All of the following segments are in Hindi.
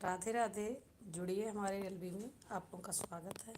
राधे राधे। जुड़िए हमारे एलबी में, आप लोगों का स्वागत है।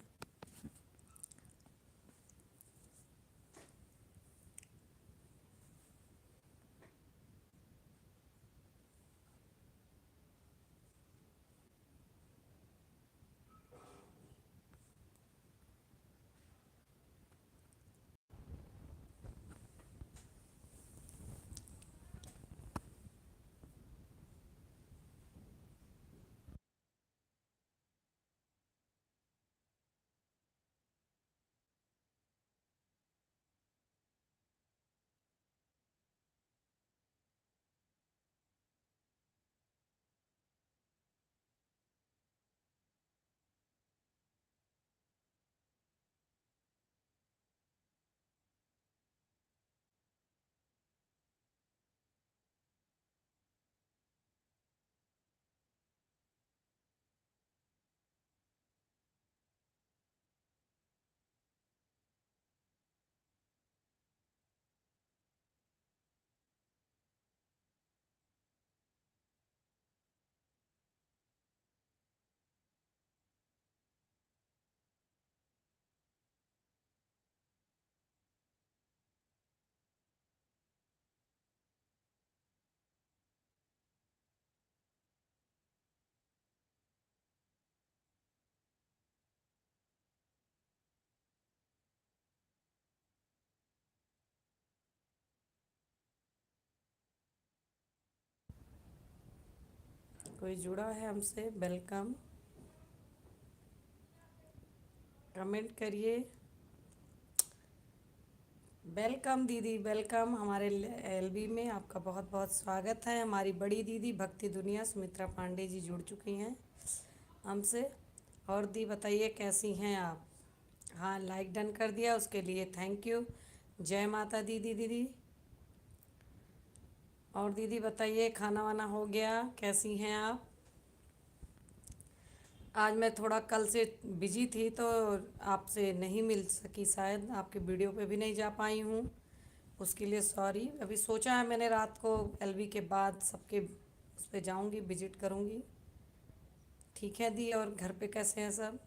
कोई जुड़ा है हमसे, वेलकम। कमेंट करिए। वेलकम दीदी, वेलकम हमारे एलबी में। आपका बहुत बहुत स्वागत है। हमारी बड़ी दीदी भक्ति दुनिया सुमित्रा पांडे जी जुड़ चुकी हैं हमसे। और दी बताइए कैसी हैं आप। हाँ, लाइक डन कर दिया, उसके लिए थैंक यू। जय माता दी दीदी। और दीदी बताइए, खाना वाना हो गया, कैसी हैं आप। आज मैं थोड़ा कल से बिजी थी तो आपसे नहीं मिल सकी, शायद आपके वीडियो पे भी नहीं जा पाई हूँ, उसके लिए सॉरी। अभी सोचा है मैंने रात को एलबी के बाद सबके उस पे जाऊँगी, विजिट करूँगी। ठीक है दी। और घर पे कैसे हैं सब।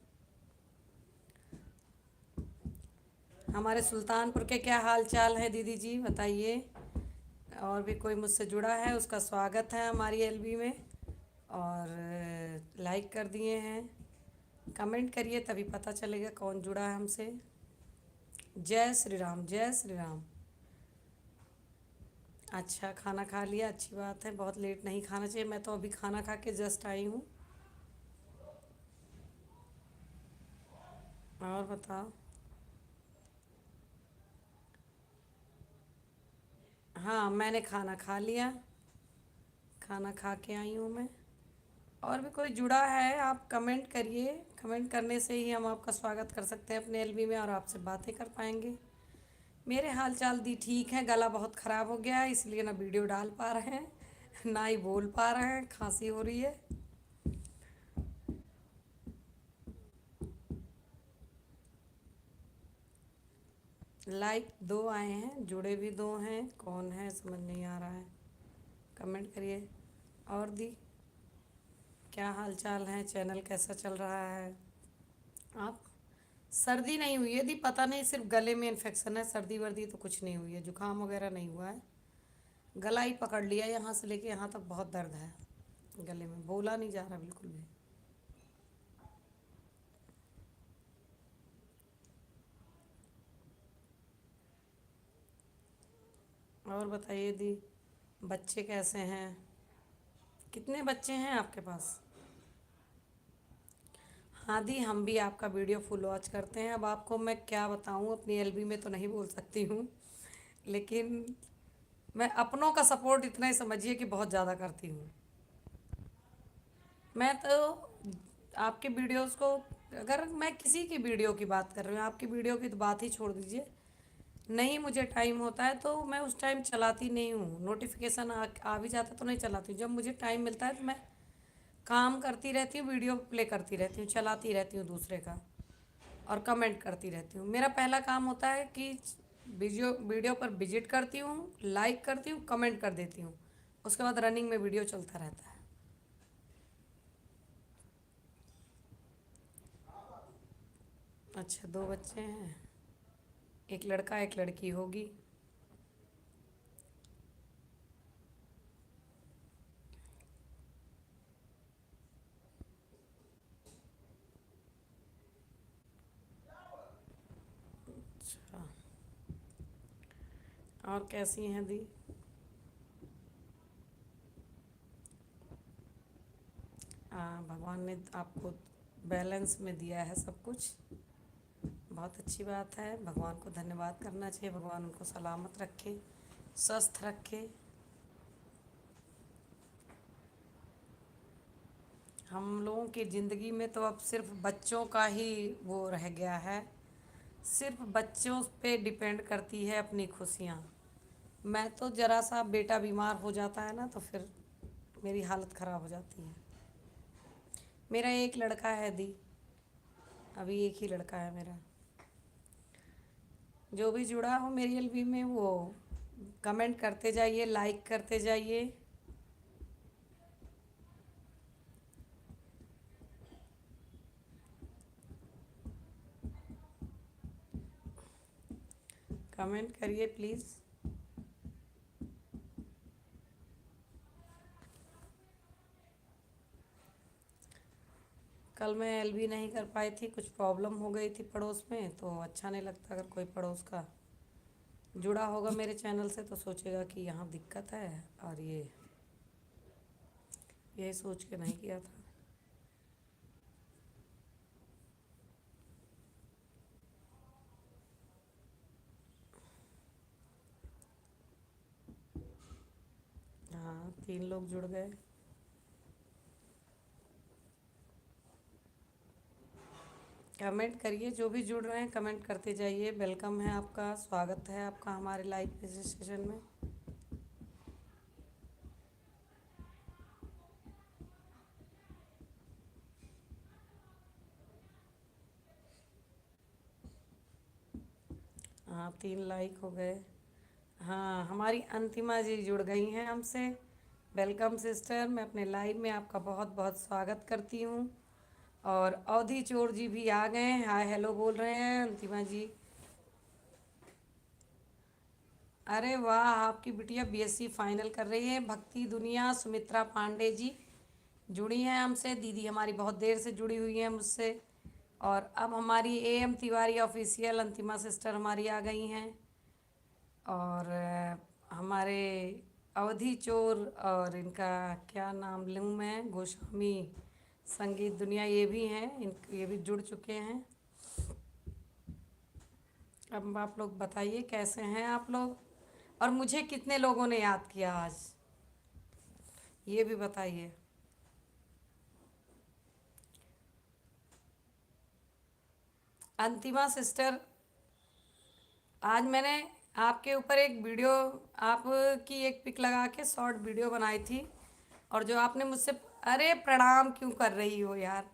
हमारे सुल्तानपुर के क्या हाल चाल है दीदी जी, बताइए। और भी कोई मुझसे जुड़ा है, उसका स्वागत है हमारी एलबी में। और लाइक कर दिए हैं, कमेंट करिए तभी पता चलेगा कौन जुड़ा है हमसे। जय श्री राम, जय श्री राम। अच्छा, खाना खा लिया, अच्छी बात है। बहुत लेट नहीं खाना चाहिए, मैं तो अभी खाना खा के जस्ट आई हूँ। और बताओ। हाँ, मैंने खाना खा लिया, खाना खा के आई हूँ मैं। और भी कोई जुड़ा है, आप कमेंट करिए। कमेंट करने से ही हम आपका स्वागत कर सकते हैं अपने एलबी में और आपसे बातें कर पाएंगे। मेरे हाल चाल दी ठीक है, गला बहुत ख़राब हो गया है इसलिए ना वीडियो डाल पा रहे हैं ना ही बोल पा रहे हैं, खांसी हो रही है। लाइक दो आए हैं, जुड़े भी दो हैं, कौन है समझ नहीं आ रहा है, कमेंट करिए। और दी क्या हाल चाल है, चैनल कैसा चल रहा है। आप सर्दी नहीं हुई है दी, पता नहीं, सिर्फ गले में इन्फेक्शन है, सर्दी वर्दी तो कुछ नहीं हुई है, जुकाम वगैरह नहीं हुआ है। गला ही पकड़ लिया, यहाँ से लेके यहाँ तक बहुत दर्द है गले में, बोला नहीं जा रहा बिल्कुल भी। और बताइए दी, बच्चे कैसे हैं, कितने बच्चे हैं आपके पास। हाँ दी, हम भी आपका वीडियो फुल वॉच करते हैं। अब आपको मैं क्या बताऊँ, अपनी एलबी में तो नहीं बोल सकती हूँ, लेकिन मैं अपनों का सपोर्ट इतना ही समझिए कि बहुत ज़्यादा करती हूँ। मैं तो आपके वीडियोस को, अगर मैं किसी की वीडियो की बात कर रही हूँ, आपकी वीडियो की तो बात ही छोड़ दीजिए। नहीं मुझे टाइम होता है तो मैं उस टाइम चलाती नहीं हूँ, नोटिफिकेशन आ भी जाता तो नहीं चलाती हूँ। जब मुझे टाइम मिलता है तो मैं काम करती रहती हूँ, वीडियो प्ले करती रहती हूँ, चलाती रहती हूँ दूसरे का, और कमेंट करती रहती हूँ। मेरा पहला काम होता है कि वीडियो वीडियो पर विजिट करती हूँ, लाइक करती हूँ, कमेंट कर देती हूँ, उसके बाद रनिंग में वीडियो चलता रहता है। अच्छा, दो बच्चे हैं, एक लड़का एक लड़की होगी। अच्छा, और कैसी हैं दी? भगवान ने आपको बैलेंस में दिया है सब कुछ, बहुत अच्छी बात है। भगवान को धन्यवाद करना चाहिए, भगवान उनको सलामत रखे, स्वस्थ रखे। हम लोगों की ज़िंदगी में तो अब सिर्फ बच्चों का ही वो रह गया है, सिर्फ बच्चों पे डिपेंड करती है अपनी खुशियाँ। मैं तो ज़रा सा बेटा बीमार हो जाता है ना तो फिर मेरी हालत ख़राब हो जाती है। मेरा एक लड़का है दी, अभी एक ही लड़का है मेरा। जो भी जुड़ा हो मेरी एलबी में वो कमेंट करते जाइए, लाइक करते जाइए। कमेंट करिए प्लीज़। कल मैं एलबी नहीं कर पाई थी, कुछ प्रॉब्लम हो गई थी पड़ोस में, तो अच्छा नहीं लगता अगर कोई पड़ोस का जुड़ा होगा मेरे चैनल से तो सोचेगा कि यहाँ दिक्कत है, और यही सोच के नहीं किया था। हाँ, 3 लोग जुड़ गए। कमेंट करिए, जो भी जुड़ रहे हैं कमेंट करते जाइए। वेलकम है आपका, स्वागत है आपका हमारे लाइव सेशन में। हाँ, 3 लाइक हो गए। हाँ, हमारी अंतिमा जी जुड़ गई हैं हमसे। वेलकम सिस्टर, मैं अपने लाइव में आपका बहुत बहुत स्वागत करती हूँ। और अवधि चोर जी भी आ गए हैं, हाय हेलो बोल रहे हैं अंतिमा जी। अरे वाह, आपकी बिटिया बीएससी फाइनल कर रही है। भक्ति दुनिया सुमित्रा पांडे जी जुड़ी हैं हमसे, दीदी हमारी बहुत देर से जुड़ी हुई हैं मुझसे। और अब हमारी am Tiwari official Antima sister हमारी आ गई हैं। और हमारे अवधि चोर और इनका क्या नाम लूँ मैं, गोस्वामी संगीत दुनिया, ये भी हैं, ये भी जुड़ चुके हैं। अब आप लोग बताइए कैसे हैं आप लोग, और मुझे कितने लोगों ने याद किया आज, ये भी बताइए। अंतिमा सिस्टर, आज मैंने आपके ऊपर एक वीडियो, आपकी एक पिक लगा के शॉर्ट वीडियो बनाई थी, और जो आपने मुझसे, अरे प्रणाम क्यों कर रही हो यार,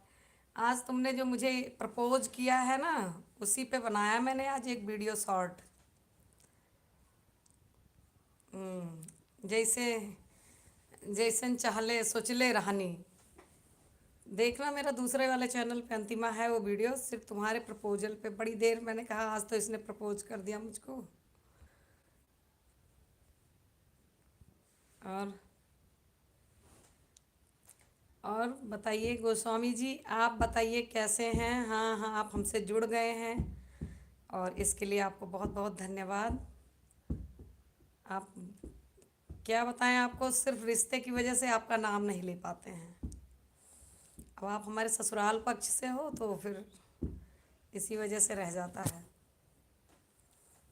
आज तुमने जो मुझे प्रपोज किया है ना, उसी पे बनाया मैंने आज एक वीडियो शॉर्ट। जैसे जैसन चाहले सोचले रहनी, देखना मेरा दूसरे वाले चैनल पे अंतिमा है वो वीडियो, सिर्फ तुम्हारे प्रपोजल पे। बड़ी देर मैंने कहा आज तो इसने प्रपोज कर दिया मुझको। और और बताइए गोस्वामी जी, आप बताइए कैसे हैं। हाँ हाँ, आप हमसे जुड़ गए हैं, और इसके लिए आपको बहुत बहुत धन्यवाद। आप क्या बताएं आपको, सिर्फ रिश्ते की वजह से आपका नाम नहीं ले पाते हैं। अब आप हमारे ससुराल पक्ष से हो तो फिर इसी वजह से रह जाता है,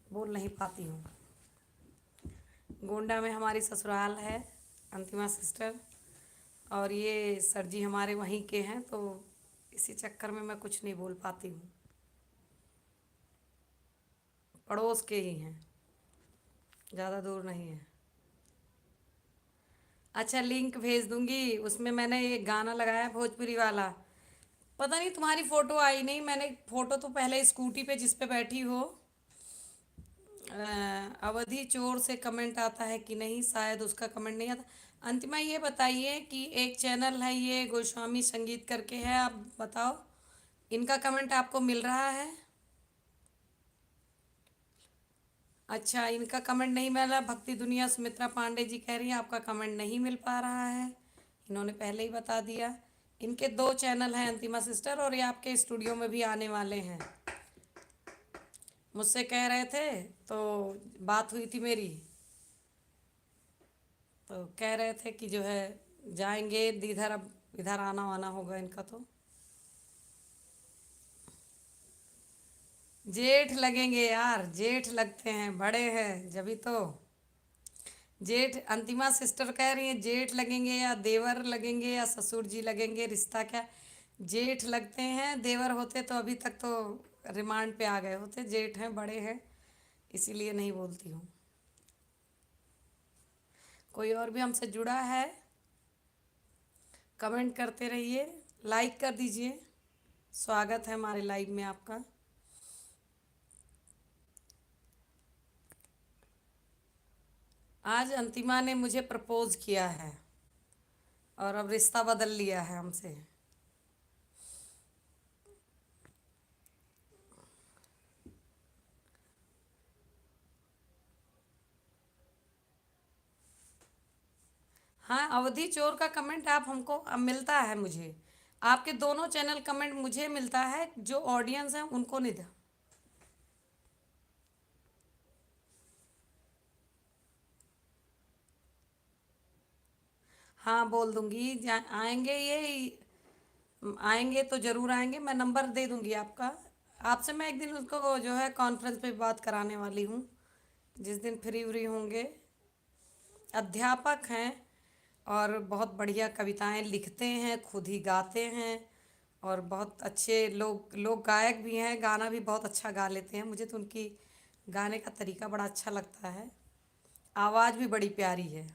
बोल नहीं पाती हूँ। गोंडा में हमारी ससुराल है अंतिमा सिस्टर, और ये सर जी हमारे वहीं के हैं, तो इसी चक्कर में मैं कुछ नहीं बोल पाती हूँ। पड़ोस के ही हैं, ज़्यादा दूर नहीं है। अच्छा, लिंक भेज दूंगी, उसमें मैंने एक गाना लगाया है भोजपुरी वाला। पता नहीं तुम्हारी फ़ोटो आई नहीं, मैंने फ़ोटो तो पहले स्कूटी पे जिस पे बैठी हो, अवधि चोर से कमेंट आता है कि नहीं, शायद उसका कमेंट नहीं आता। अंतिमा ये बताइए कि एक चैनल है ये गोस्वामी संगीत करके है, आप बताओ इनका कमेंट आपको मिल रहा है? अच्छा, इनका कमेंट नहीं मिला। भक्ति दुनिया सुमित्रा पांडे जी कह रही हैं आपका कमेंट नहीं मिल पा रहा है। इन्होंने पहले ही बता दिया। इनके दो चैनल हैं अंतिमा सिस्टर, और ये आपके स्टूडियो में भी आने वाले हैं। मुझसे कह रहे थे, तो बात हुई थी मेरी, तो कह रहे थे कि जो है जाएंगे इधर, अब इधर आना वाना होगा इनका। तो जेठ लगेंगे यार, जेठ लगते हैं, बड़े हैं जभी तो। जेठ, अंतिमा सिस्टर कह रही हैं जेठ लगेंगे या देवर लगेंगे या ससुर जी लगेंगे, रिश्ता क्या। जेठ लगते हैं, देवर होते तो अभी तक तो रिमांड पे आ गए होते। जेठ हैं, बड़े हैं, इसीलिए नहीं बोलती हूँ। कोई और भी हमसे जुड़ा है, कमेंट करते रहिए, लाइक कर दीजिए। स्वागत है हमारे लाइव में आपका। आज अंतिमा ने मुझे प्रपोज किया है, और अब रिश्ता बदल लिया है हमसे। हाँ, अवधि चोर का कमेंट आप हमको अब मिलता है मुझे। आपके दोनों चैनल कमेंट मुझे मिलता है, जो ऑडियंस है उनको नहीं था। हाँ, बोल दूंगी। आएंगे ये, आएंगे तो ज़रूर आएंगे। मैं नंबर दे दूंगी आपका। आपसे मैं एक दिन उसको जो है कॉन्फ्रेंस पे बात कराने वाली हूँ, जिस दिन फ्री व्री होंगे। अध्यापक हैं, और बहुत बढ़िया कविताएं लिखते हैं, खुद ही गाते हैं, और बहुत अच्छे लोग लोग गायक भी हैं, गाना भी बहुत अच्छा गा लेते हैं। मुझे तो उनकी गाने का तरीका बड़ा अच्छा लगता है, आवाज़ भी बड़ी प्यारी है।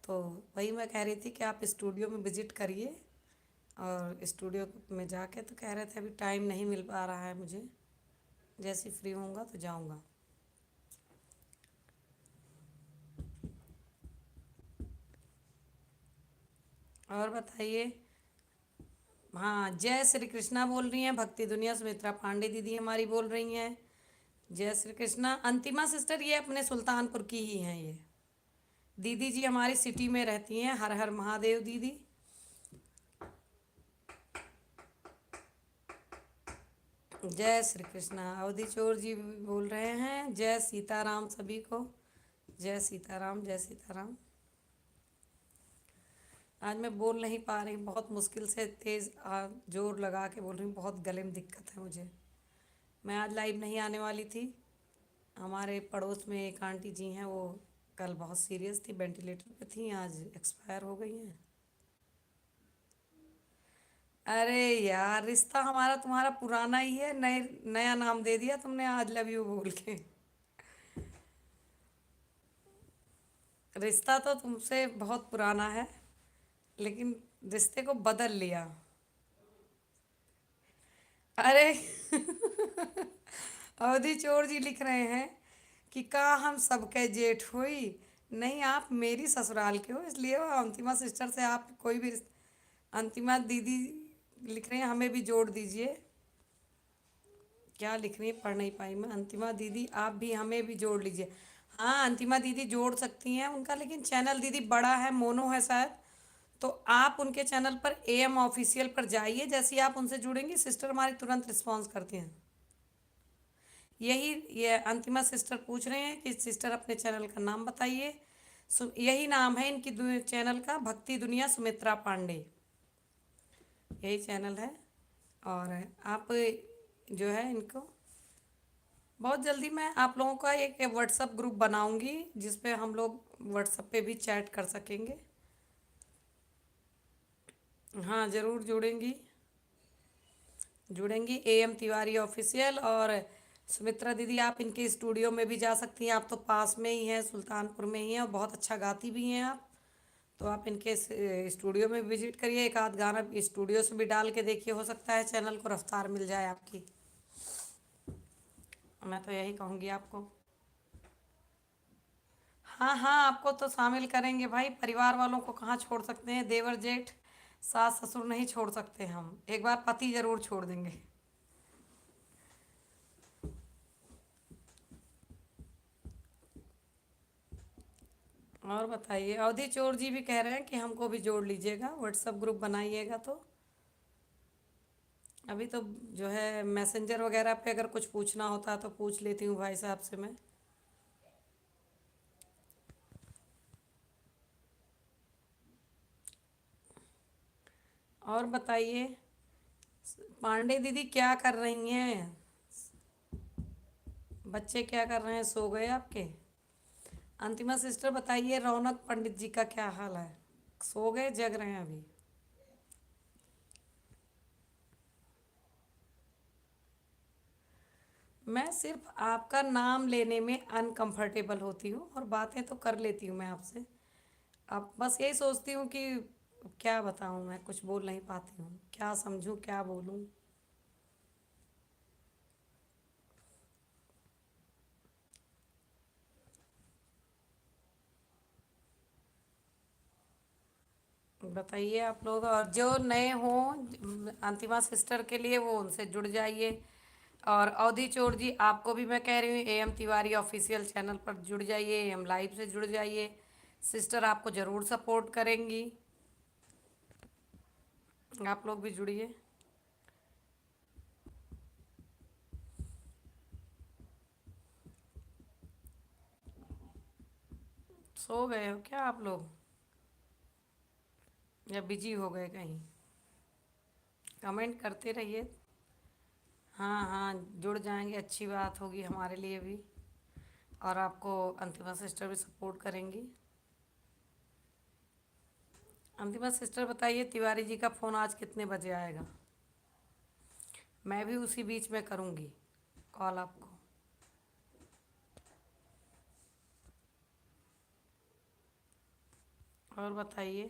तो वही मैं कह रही थी कि आप स्टूडियो में विज़िट करिए। और स्टूडियो में जाके तो कह रहे थे अभी टाइम नहीं मिल पा रहा है मुझे, जैसे फ्री होऊंगा तो जाऊंगा। और बताइए। हाँ, जय श्री कृष्णा बोल रही हैं भक्ति दुनिया, सुमित्रा पांडे दीदी हमारी बोल रही हैं जय श्री कृष्णा। अंतिमा सिस्टर ये अपने सुल्तानपुर की ही हैं ये। दीदी जी हमारी सिटी में रहती हैं। हर हर महादेव दीदी। जय श्री कृष्णा। अवधि चोर जी भी बोल रहे हैं जय सीताराम सभी को। जय सीताराम, जय सीताराम। आज मैं बोल नहीं पा रही, बहुत मुश्किल से तेज़ जोर लगा के बोल रही हूँ, बहुत गले में दिक्कत है मुझे। मैं आज लाइव नहीं आने वाली थी। हमारे पड़ोस में एक आंटी जी हैं, वो कल बहुत सीरियस थी, वेंटिलेटर पे थी, आज एक्सपायर हो गई हैं। अरे यार, रिश्ता हमारा तुम्हारा पुराना ही है, नए नया नाम दे दिया तुमने आज लव यू बोल के। रिश्ता तो तुमसे बहुत पुराना है, लेकिन रिश्ते को बदल लिया। अरे अवधि चोर जी लिख रहे हैं कि का हम सबके जेठ हुई। नहीं, आप मेरी ससुराल के हो, इसलिए वो अंतिमा सिस्टर से आप कोई भी अंतिमा दीदी लिख रही हैं हमें भी जोड़ दीजिए। क्या लिख रही है, पढ़ नहीं पाई मैं। अंतिमा दीदी आप भी हमें भी जोड़ लीजिए। हाँ, अंतिमा दीदी जोड़ सकती हैं उनका, लेकिन चैनल दीदी बड़ा है, मोनो है शायद। तो आप उनके चैनल पर एएम ऑफिशियल पर जाइए, जैसे ही आप उनसे जुड़ेंगी सिस्टर हमारी तुरंत रिस्पॉन्स करती हैं। यही, ये अंतिमा सिस्टर पूछ रहे हैं कि सिस्टर अपने चैनल का नाम बताइए। यही नाम है इनकी चैनल का, भक्ति दुनिया सुमित्रा पांडे, यही चैनल है। और आप जो है इनको, बहुत जल्दी मैं आप लोगों का एक व्हाट्सअप ग्रुप बनाऊंगी, जिस पे हम लोग व्हाट्सअप पे भी चैट कर सकेंगे। हाँ, ज़रूर जुड़ेंगी, जुड़ेंगी। AM Tiwari official. और सुमित्रा दीदी आप इनके स्टूडियो में भी जा सकती हैं, आप तो पास में ही हैं, सुल्तानपुर में ही हैं, और बहुत अच्छा गाती भी हैं आप। तो आप इनके स्टूडियो में विजिट करिए, एक आध गाना स्टूडियो से भी डाल के देखिए, हो सकता है चैनल को रफ्तार मिल जाए आपकी। मैं तो यही कहूँगी आपको। हाँ हाँ, आपको तो शामिल करेंगे भाई, परिवार वालों को कहाँ छोड़ सकते हैं, देवर जेठ सास ससुर नहीं छोड़ सकते हम, एक बार पति ज़रूर छोड़ देंगे। और बताइए, अवधि चोर जी भी कह रहे हैं कि हमको भी जोड़ लीजिएगा, व्हाट्सएप ग्रुप बनाइएगा तो। अभी तो जो है मैसेंजर वगैरह पे अगर कुछ पूछना होता है तो पूछ लेती हूँ भाई साहब से मैं। और बताइए, पांडे दीदी क्या कर रही हैं? बच्चे क्या कर रहे हैं, सो गए आपके? अंतिमा सिस्टर बताइए, रौनक पंडित जी का क्या हाल है? सो गए, जग रहे हैं अभी? मैं सिर्फ आपका नाम लेने में अनकंफर्टेबल होती हूँ और बातें तो कर लेती हूँ मैं आपसे। अब बस यही सोचती हूँ कि क्या बताऊँ, मैं कुछ बोल नहीं पाती हूँ, क्या समझूँ क्या बोलूँ। बताइए आप लोग, और जो नए हों अंतिमा सिस्टर के लिए वो उनसे जुड़ जाइए। और अवधि चोर जी आपको भी मैं कह रही हूँ, एम तिवारी ऑफिशियल चैनल पर जुड़ जाइए, एम लाइव से जुड़ जाइए। सिस्टर आपको ज़रूर सपोर्ट करेंगी। आप लोग भी जुड़िए। सो गए हो क्या आप लोग, या बिजी हो गए कहीं? कमेंट करते रहिए। हाँ हाँ, जुड़ जाएंगे, अच्छी बात होगी हमारे लिए भी। और आपको अंतिमा सिस्टर भी सपोर्ट करेंगी। अंतिमा सिस्टर बताइए, तिवारी जी का फ़ोन आज कितने बजे आएगा? मैं भी उसी बीच में करूँगी कॉल आपको। और बताइए,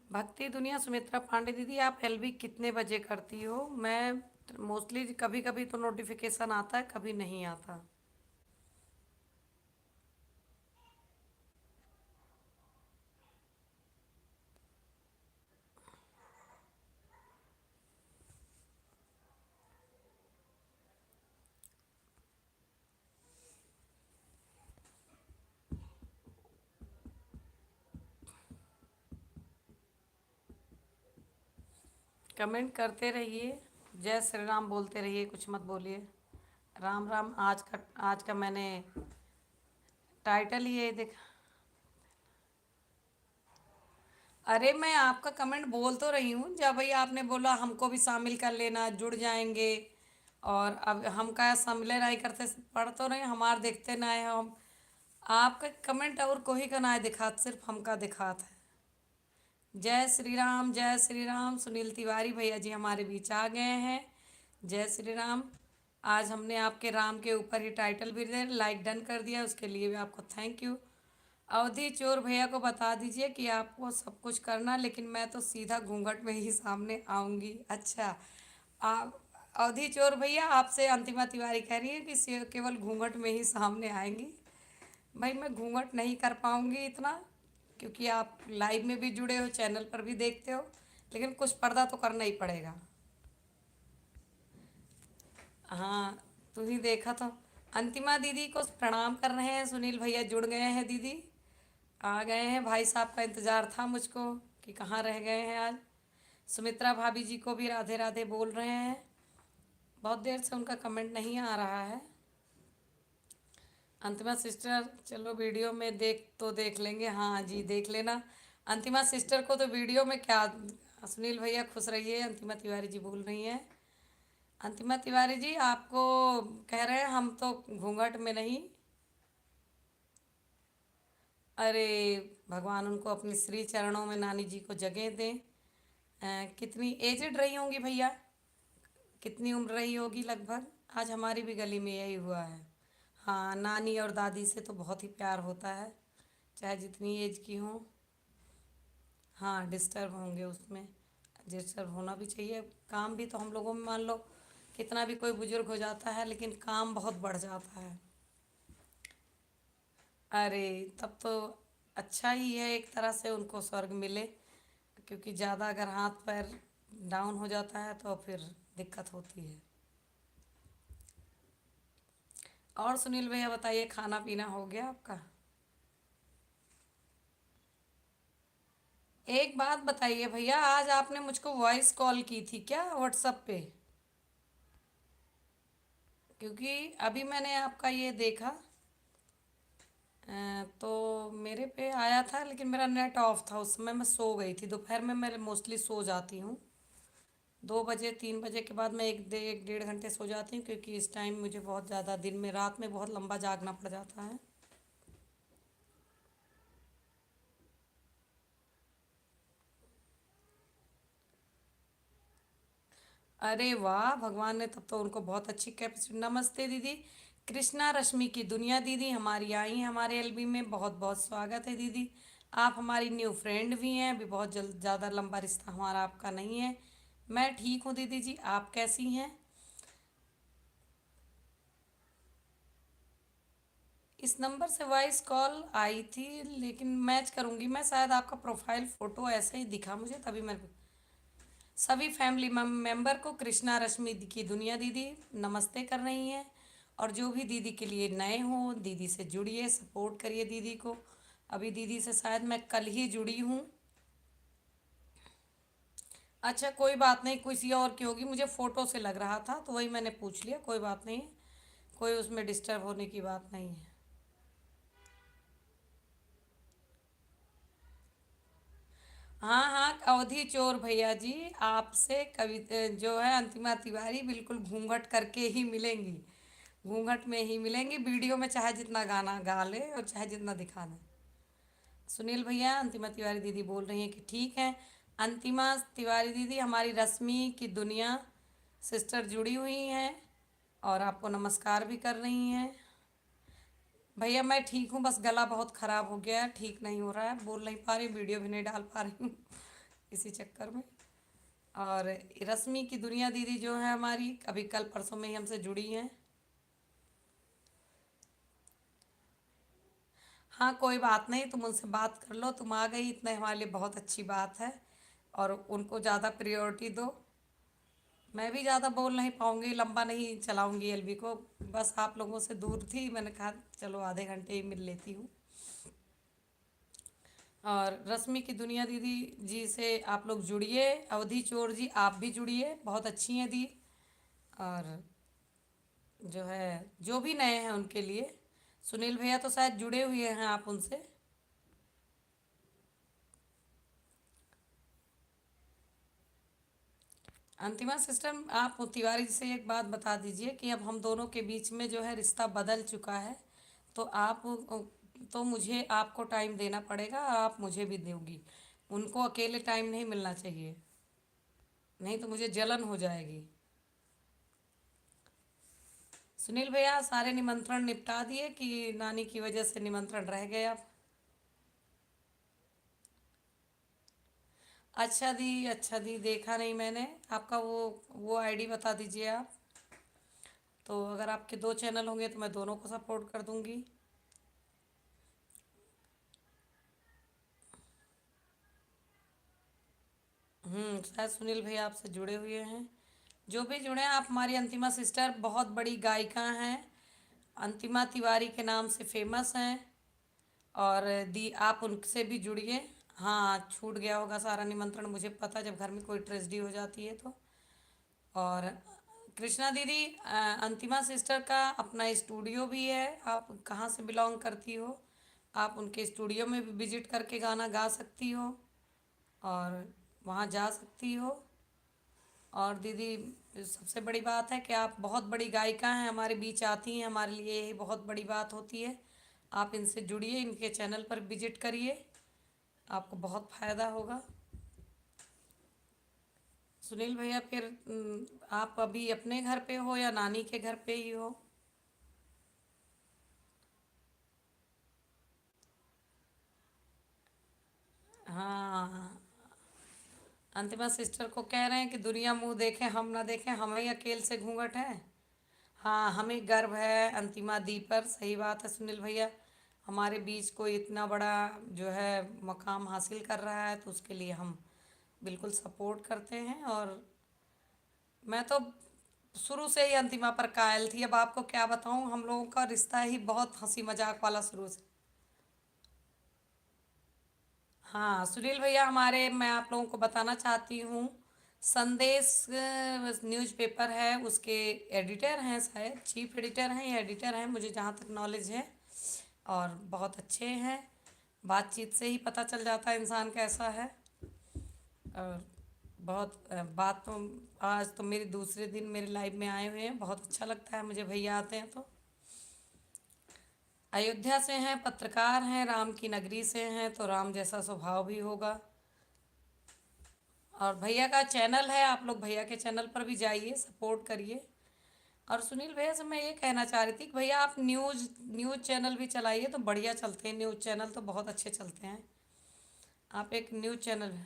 भक्ति दुनिया सुमित्रा पांडे दीदी, आप एलबी कितने बजे करती हो? मैं मोस्टली कभी कभी तो नोटिफिकेशन आता है, कभी नहीं आता। कमेंट करते रहिए, जय श्री राम बोलते रहिए, कुछ मत बोलिए। राम राम। आज का मैंने टाइटल ही यही देखा। अरे मैं आपका कमेंट बोल तो रही हूँ, जब भाई आपने बोला हमको भी शामिल कर लेना, जुड़ जाएंगे। और अब हम का शामिल नहीं करते, पढ़ तो रहे, हमार देखते ना है हम। आपका कमेंट और कोई का ना है दिखात, सिर्फ हमका दिखात है। जय श्री राम, जय श्री राम। सुनील तिवारी भैया जी हमारे बीच आ गए हैं। जय श्री राम। आज हमने आपके राम के ऊपर ही टाइटल भी दे लाइक डन कर दिया, उसके लिए भी आपको थैंक यू। अवधि चोर भैया को बता दीजिए कि आपको सब कुछ करना, लेकिन मैं तो सीधा घूंघट में ही सामने आऊँगी। अच्छा, आप अवधि चोर भैया आपसे अंतिमा तिवारी कह रही है कि केवल घूंघट में ही सामने आएंगी। भाई मैं घूंघट नहीं कर पाऊँगी इतना, क्योंकि आप लाइव में भी जुड़े हो, चैनल पर भी देखते हो, लेकिन कुछ पर्दा तो करना ही पड़ेगा। हाँ, तू ही देखा तो। अंतिमा दीदी को प्रणाम कर रहे हैं, सुनील भैया जुड़ गए हैं, दीदी आ गए हैं। भाई साहब का इंतज़ार था मुझको कि कहाँ रह गए हैं आज। सुमित्रा भाभी जी को भी राधे राधे बोल रहे हैं, बहुत देर से उनका कमेंट नहीं आ रहा है। अंतिमा सिस्टर चलो वीडियो में देख तो देख लेंगे, हाँ जी देख लेना। अंतिमा सिस्टर को तो वीडियो में क्या, सुनील भैया खुश रहिए, अंतिमा तिवारी जी बोल रही हैं। अंतिमा तिवारी जी आपको कह रहे हैं हम तो घूंघट में नहीं। अरे भगवान उनको अपने श्री चरणों में, नानी जी को जगह दें। कितनी एजड रही होंगी भैया, कितनी उम्र रही होगी लगभग? आज हमारी भी गली में यही हुआ है। हाँ, नानी और दादी से तो बहुत ही प्यार होता है, चाहे जितनी एज की हो। हाँ, डिस्टर्ब होंगे उसमें, डिस्टर्ब होना भी चाहिए। काम भी तो हम लोगों में, मान लो कितना भी कोई बुजुर्ग हो जाता है, लेकिन काम बहुत बढ़ जाता है। अरे तब तो अच्छा ही है, एक तरह से उनको स्वर्ग मिले, क्योंकि ज़्यादा अगर हाथ पैर डाउन हो जाता है तो फिर दिक्कत होती है। और सुनील भैया बताइए, खाना पीना हो गया आपका? एक बात बताइए भैया, आज आपने मुझको वॉइस कॉल की थी क्या व्हाट्सएप पे? क्योंकि अभी मैंने आपका ये देखा, तो मेरे पे आया था लेकिन मेरा नेट ऑफ था, उस समय मैं सो गई थी। दोपहर में मैं मोस्टली सो जाती हूँ, 2 बजे 3 बजे के बाद मैं 1 1 1 1.5 घंटे सो जाती हूँ, क्योंकि इस टाइम मुझे बहुत ज़्यादा दिन में, रात में बहुत लंबा जागना पड़ जाता है। अरे वाह, भगवान ने तब तो उनको बहुत अच्छी कैपेसिटी। नमस्ते दीदी। कृष्णा रश्मि की दुनिया दीदी हमारी आई हैं हमारे एलबी में, बहुत बहुत स्वागत है दीदी। आप हमारी न्यू फ्रेंड भी हैं, अभी बहुत जल्द, ज़्यादा लंबा रिश्ता हमारा आपका नहीं है। मैं ठीक हूँ दीदी जी, आप कैसी हैं? इस नंबर से वॉइस कॉल आई थी, लेकिन मैच करूँगी मैं, शायद आपका प्रोफाइल फ़ोटो ऐसे ही दिखा मुझे, तभी मैं। सभी फैमिली मेंबर को कृष्णा रश्मि की दुनिया दीदी नमस्ते कर रही हैं। और जो भी दीदी के लिए नए हों, दीदी से जुड़िए, सपोर्ट करिए दीदी को। अभी दीदी से शायद मैं कल ही जुड़ी हूँ। अच्छा कोई बात नहीं, किसी और की होगी, मुझे फ़ोटो से लग रहा था तो वही मैंने पूछ लिया, कोई बात नहीं। कोई उसमें डिस्टर्ब होने की बात नहीं है। हाँ हाँ, अवधि चोर भैया जी, आपसे कवि जो है अंतिमा तिवारी बिल्कुल घूंघट करके ही मिलेंगी। घूंघट में ही मिलेंगी, वीडियो में चाहे जितना गाना गा ले और चाहे जितना दिखा दे। सुनील भैया, अंतिमा तिवारी दीदी बोल रही हैं कि ठीक है। अंतिमा तिवारी दीदी हमारी रश्मि की दुनिया सिस्टर जुड़ी हुई हैं और आपको नमस्कार भी कर रही हैं। भैया मैं ठीक हूँ, बस गला बहुत ख़राब हो गया है, ठीक नहीं हो रहा है, बोल नहीं पा रही, वीडियो भी नहीं डाल पा रही हूँ इसी चक्कर में। और रश्मि की दुनिया दीदी जो है हमारी, अभी कल परसों में ही हमसे जुड़ी हैं। हाँ कोई बात नहीं, तुम उनसे बात कर लो, तुम आ गई इतना हमारे लिए बहुत अच्छी बात है। और उनको ज़्यादा प्रायोरिटी दो। मैं भी ज़्यादा बोल नहीं पाऊँगी, लंबा नहीं चलाऊँगी एलबी को। बस आप लोगों से दूर थी, मैंने कहा चलो आधे घंटे ही मिल लेती हूँ। और रश्मि की दुनिया दीदी जी से आप लोग जुड़िए, अवधि चोर जी आप भी जुड़िए, बहुत अच्छी हैं दी। और जो है, जो भी नए हैं उनके लिए, सुनील भैया तो शायद जुड़े हुए हैं आप उनसे। अंतिमा सिस्टर, आप तिवारी जी से एक बात बता दीजिए कि अब हम दोनों के बीच में जो है रिश्ता बदल चुका है। तो आप, तो मुझे आपको टाइम देना पड़ेगा, आप मुझे भी दोगी। उनको अकेले टाइम नहीं मिलना चाहिए, नहीं तो मुझे जलन हो जाएगी। सुनील भैया सारे निमंत्रण निपटा दिए कि नानी की वजह से निमंत्रण रह गए अब? अच्छा दी, देखा नहीं मैंने आपका वो आईडी बता दीजिए आप। तो अगर आपके 2 चैनल होंगे तो मैं दोनों को सपोर्ट कर दूंगी। शायद सुनील भैया आपसे जुड़े हुए हैं। जो भी जुड़े हैं, आप हमारी अंतिमा सिस्टर बहुत बड़ी गायिका हैं, अंतिमा तिवारी के नाम से फेमस हैं। और दी आप उनसे भी जुड़िए। हाँ छूट गया होगा सारा निमंत्रण, मुझे पता, जब घर में कोई ट्रेजेडी हो जाती है तो। और कृष्णा दीदी, अंतिमा सिस्टर का अपना स्टूडियो भी है, आप कहाँ से बिलोंग करती हो, आप उनके स्टूडियो में भी विजिट करके गाना गा सकती हो और वहाँ जा सकती हो। और दीदी सबसे बड़ी बात है कि आप बहुत बड़ी गायिका हैं, हमारे बीच आती हैं, हमारे लिए यही बहुत बड़ी बात होती है। आप इनसे जुड़िए, इनके चैनल पर विजिट करिए, आपको बहुत फ़ायदा होगा। सुनील भैया फिर आप अभी अपने घर पे हो या नानी के घर पे ही हो? हाँ, अंतिमा सिस्टर को कह रहे हैं कि दुनिया मुंह देखे हम ना देखें, हमें ही अकेले से घूंघट है। हाँ हमें गर्व है अंतिमा दी पर, सही बात है सुनील भैया। हमारे बीच कोई इतना बड़ा जो है मकाम हासिल कर रहा है, तो उसके लिए हम बिल्कुल सपोर्ट करते हैं। और मैं तो शुरू से ही अंतिमा पर कायल थी, अब आपको क्या बताऊं, हम लोगों का रिश्ता ही बहुत हंसी मजाक वाला शुरू से। हाँ सुनील भैया, हमारे मैं आप लोगों को बताना चाहती हूँ, संदेश न्यूज़पेपर है, उसके एडिटर हैं, शायद चीफ एडिटर हैं या एडिटर हैं, मुझे जहाँ तक नॉलेज है। और बहुत अच्छे हैं, बातचीत से ही पता चल जाता है इंसान कैसा है। और बहुत बात तो, आज तो मेरे दूसरे दिन मेरे लाइव में आए हुए हैं, बहुत अच्छा लगता है मुझे भैया आते हैं तो। अयोध्या से हैं, पत्रकार हैं, राम की नगरी से हैं, तो राम जैसा स्वभाव भी होगा। और भैया का चैनल है, आप लोग भैया के चैनल पर भी जाइए, सपोर्ट करिए। और सुनील भैया से मैं ये कहना चाह रही थी कि भैया आप न्यूज़ न्यूज़ चैनल भी चलाइए तो बढ़िया चलते हैं, न्यूज़ चैनल तो बहुत अच्छे चलते हैं। आप एक न्यूज़ चैनल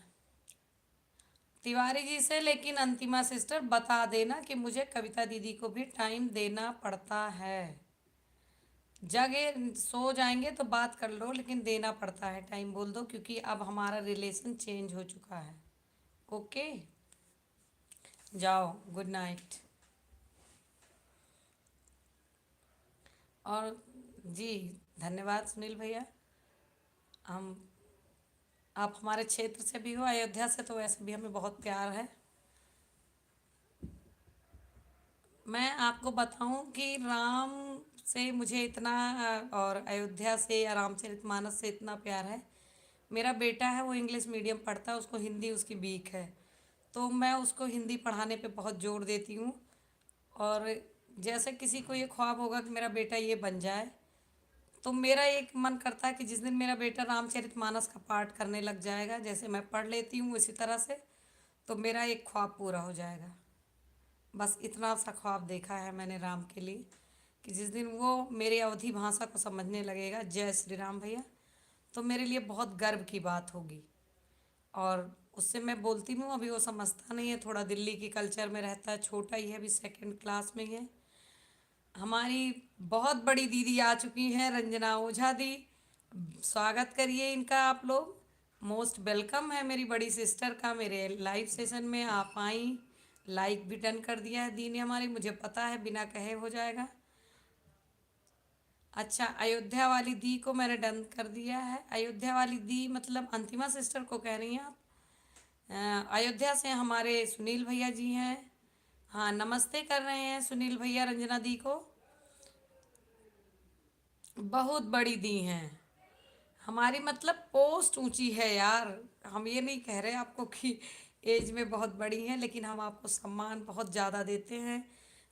तिवारी जी से, लेकिन अंतिमा सिस्टर बता देना कि मुझे कविता दीदी को भी टाइम देना पड़ता है। जगह सो जाएंगे तो बात कर लो, लेकिन देना पड़ता है टाइम, बोल दो, क्योंकि अब हमारा रिलेशन चेंज हो चुका है। ओके, जाओ, गुड नाइट। और जी, धन्यवाद सुनील भैया। हम आप हमारे क्षेत्र से भी हो, अयोध्या से, तो वैसे भी हमें बहुत प्यार है। मैं आपको बताऊं कि राम से मुझे इतना और अयोध्या से या रामचरितमानस से इतना प्यार है। मेरा बेटा है, वो इंग्लिश मीडियम पढ़ता है, उसको हिंदी उसकी वीक है, तो मैं उसको हिंदी पढ़ाने पे बहुत जोर देती हूँ। और जैसे किसी को ये ख्वाब होगा कि मेरा बेटा ये बन जाए, तो मेरा एक मन करता है कि जिस दिन मेरा बेटा रामचरितमानस का पाठ करने लग जाएगा, जैसे मैं पढ़ लेती हूँ इसी तरह से, तो मेरा एक ख्वाब पूरा हो जाएगा। बस इतना सा ख्वाब देखा है मैंने राम के लिए, कि जिस दिन वो मेरी अवधी भाषा को समझने लगेगा, जय श्री राम भैया, तो मेरे लिए बहुत गर्व की बात होगी। और उससे मैं बोलती हूँ, अभी वो समझता नहीं है, थोड़ा दिल्ली की कल्चर में रहता है, छोटा ही है, अभी सेकंड क्लास में ही है। हमारी बहुत बड़ी दीदी आ चुकी हैं, रंजना ओझा दी, स्वागत करिए इनका आप लोग। मोस्ट वेलकम है मेरी बड़ी सिस्टर का मेरे लाइव सेशन में, आप आई। लाइक भी डन कर दिया है दी ने हमारी, मुझे पता है बिना कहे हो जाएगा। अच्छा, अयोध्या वाली दी को मैंने डन कर दिया है। अयोध्या वाली दी मतलब अंतिमा सिस्टर को कह रही हैं आप? अयोध्या से हमारे सुनील भैया जी हैं। हाँ, नमस्ते कर रहे हैं सुनील भैया रंजना दी को। बहुत बड़ी दी हैं हमारी, मतलब पोस्ट ऊंची है यार। हम ये नहीं कह रहे आपको कि एज में बहुत बड़ी हैं, लेकिन हम आपको सम्मान बहुत ज़्यादा देते हैं,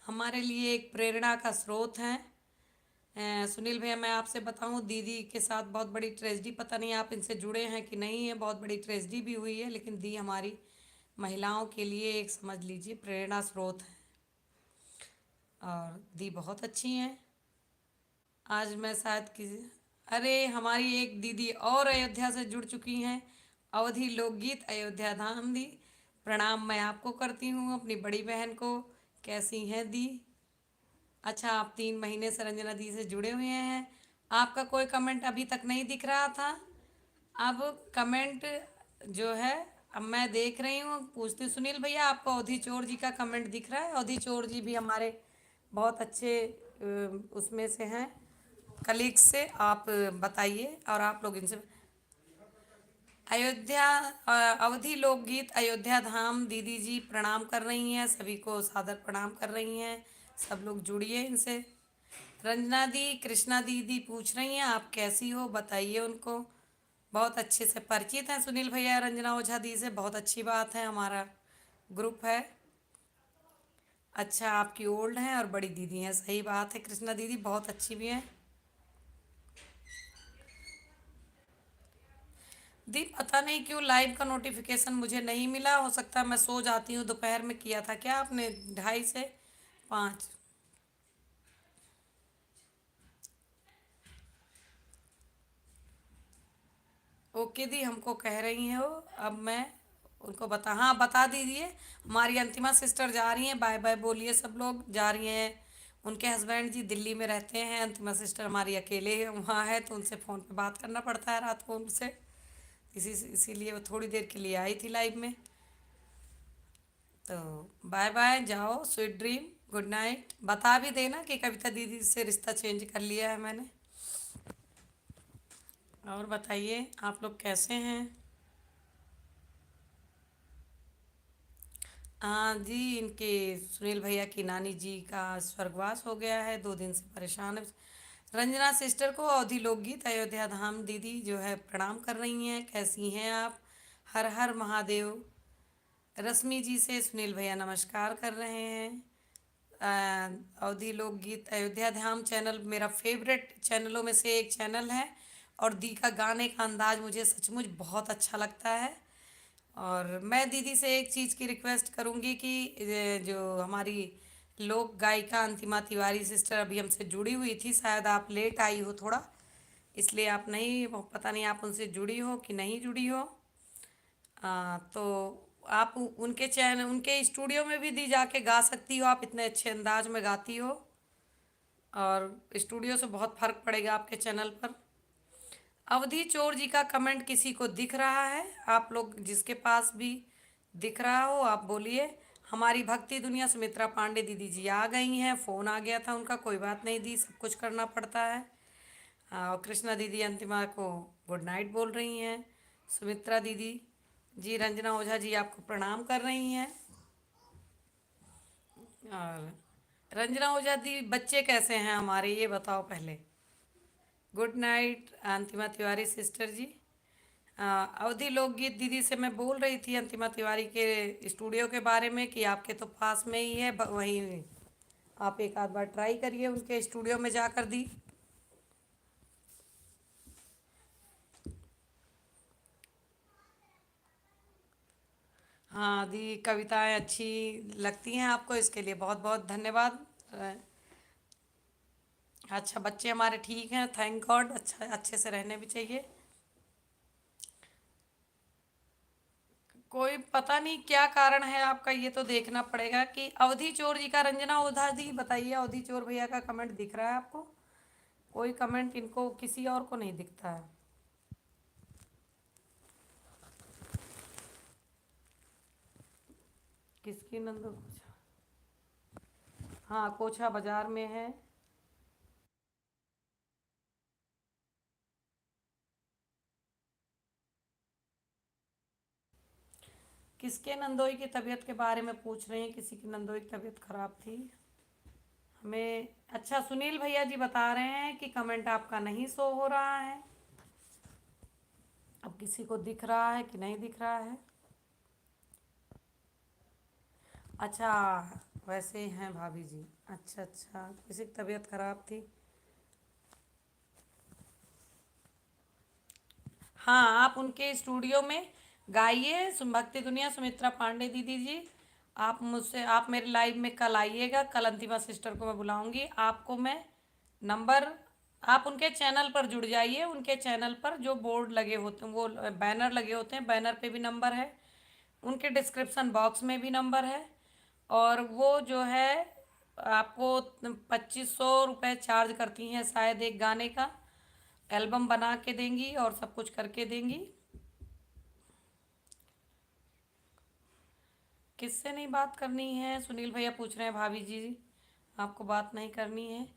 हमारे लिए एक प्रेरणा का स्रोत हैं। सुनील भैया, मैं आपसे बताऊं, दीदी के साथ बहुत बड़ी ट्रेजेडी, पता नहीं आप इनसे जुड़े हैं कि नहीं है, बहुत बड़ी ट्रेजेडी भी हुई है, लेकिन दी हमारी महिलाओं के लिए एक, समझ लीजिए, प्रेरणा स्रोत है। और दी बहुत अच्छी हैं। आज मैं शायद किसी, अरे हमारी एक दीदी और अयोध्या से जुड़ चुकी हैं, अवधि लोकगीत अयोध्या धाम दी, प्रणाम मैं आपको करती हूँ, अपनी बड़ी बहन को। कैसी हैं दी? अच्छा, आप 3 महीने से रंजना दी से जुड़े हुए हैं। आपका कोई कमेंट अभी तक नहीं दिख रहा था, अब कमेंट जो है, अब मैं देख रही हूँ, पूछती हूँ, सुनील भैया आपको अवधि चोर जी का कमेंट दिख रहा है? अवधि चोर जी भी हमारे बहुत अच्छे उसमें से हैं, कलीग से, आप बताइए। और आप लोग इनसे अयोध्या अवधि लोकगीत अयोध्या धाम दीदी जी प्रणाम कर रही हैं, सभी को सादर प्रणाम कर रही हैं, सब लोग जुड़िए इनसे। रंजना दी, कृष्णा दीदी पूछ रही हैं आप कैसी हो, बताइए उनको। बहुत अच्छे से परिचित हैं सुनील भैया रंजना ओझा दी से, बहुत अच्छी बात है, हमारा ग्रुप है। अच्छा, आपकी ओल्ड हैं और बड़ी दीदी हैं, सही बात है, कृष्णा दीदी बहुत अच्छी भी हैं। दी पता नहीं क्यों लाइव का नोटिफिकेशन मुझे नहीं मिला, हो सकता है मैं सो जाती हूँ, दोपहर में किया था क्या आपने, 2:30 से 5? ओके दी, हमको कह रही हैं वो, अब मैं उनको बता, हाँ बता दीजिए। हमारी अंतिमा सिस्टर जा रही हैं, बाय बाय बोलिए, सब लोग जा रही हैं। उनके हस्बैंड जी दिल्ली में रहते हैं, अंतिमा सिस्टर हमारी अकेले वहाँ है, तो उनसे फ़ोन पे बात करना पड़ता है रात को उनसे, इसीलिए वो थोड़ी देर के लिए आई थी लाइव में। तो बाय बाय, जाओ, स्वीट ड्रीम, गुड नाइट। बता भी देना कि कविता दीदी से रिश्ता चेंज कर लिया है मैंने। और बताइए आप लोग कैसे हैं? हाँ जी, इनके सुनील भैया की नानी जी का स्वर्गवास हो गया है, 2 दिन से परेशान है। रंजना सिस्टर को अवधि लोकगीत अयोध्या धाम दीदी जो है प्रणाम कर रही हैं, कैसी हैं आप? हर हर महादेव। रश्मि जी से सुनील भैया नमस्कार कर रहे हैं। अवधि लोकगीत अयोध्या धाम चैनल मेरा फेवरेट चैनलों में से एक चैनल है, और दी का गाने का अंदाज मुझे सचमुच बहुत अच्छा लगता है। और मैं दीदी से एक चीज़ की रिक्वेस्ट करूँगी कि जो हमारी लोक गायिका अंतिमा तिवारी सिस्टर अभी हमसे जुड़ी हुई थी, शायद आप लेट आई हो थोड़ा, इसलिए आप नहीं, पता नहीं आप उनसे जुड़ी हो कि नहीं जुड़ी हो। तो आप उनके चैनल, उनके स्टूडियो में भी दी जाके गा सकती हो, आप इतने अच्छे अंदाज में गाती हो, और स्टूडियो से बहुत फर्क पड़ेगा आपके चैनल पर। अवधि चोर जी का कमेंट किसी को दिख रहा है? आप लोग जिसके पास भी दिख रहा हो आप बोलिए। हमारी भक्ति दुनिया सुमित्रा पांडे दीदी जी आ गई हैं, फ़ोन आ गया था उनका, कोई बात नहीं दी, सब कुछ करना पड़ता है। और कृष्णा दीदी अंतिमा को गुड नाइट बोल रही हैं। सुमित्रा दीदी जी, रंजना ओझा जी आपको प्रणाम कर रही हैं। और रंजना ओझा दी, बच्चे कैसे हैं हमारे, ये बताओ पहले। Good night Antima Tiwari sister ji. Awadhi लोकगीत दीदी से मैं बोल रही थी अंतिमा तिवारी के स्टूडियो के बारे में कि आपके तो पास में ही है, वहीं आप एक आध बार ट्राई करिए उनके स्टूडियो में जाकर दी। हाँ दी, कविताएं अच्छी लगती हैं आपको, इसके लिए बहुत बहुत धन्यवाद। अच्छा, बच्चे हमारे ठीक हैं, थैंक गॉड, अच्छा अच्छे से रहने भी चाहिए। कोई पता नहीं क्या कारण है आपका, ये तो देखना पड़ेगा कि अवधि चोर जी का, रंजना ओझा दी बताइए, अवधि चोर भैया का कमेंट दिख रहा है आपको? कोई कमेंट इनको किसी और को नहीं दिखता है। किसकी नंदो कोछा? हाँ, कोछा बाजार में है। किसके नंदोई की तबीयत के बारे में पूछ रहे हैं? किसी की नंदोई की तबीयत खराब थी हमें। अच्छा, सुनील भैया जी बता रहे हैं कि कमेंट आपका नहीं शो हो रहा है। अब किसी को दिख रहा है कि नहीं दिख रहा है? अच्छा, वैसे हैं भाभी जी। अच्छा अच्छा, किसी की तबीयत खराब थी। हाँ, आप उनके स्टूडियो में गाइए, भक्ति दुनिया सुमित्रा पांडे दीदी जी। आप मुझसे, आप मेरे लाइव में कल आइएगा, कल अंतिमा सिस्टर को मैं बुलाऊंगी, आपको मैं नंबर, आप उनके चैनल पर जुड़ जाइए, उनके चैनल पर जो बोर्ड लगे होते हैं, वो बैनर लगे होते हैं, बैनर पे भी नंबर है, उनके डिस्क्रिप्शन बॉक्स में भी नंबर है। और वो जो है आपको 2500 रुपये चार्ज करती हैं शायद एक गाने का, एल्बम बना के देंगी और सब कुछ करके देंगी। किससे नहीं बात करनी है? सुनील भैया पूछ रहे हैं भाभी जी, आपको बात नहीं करनी है?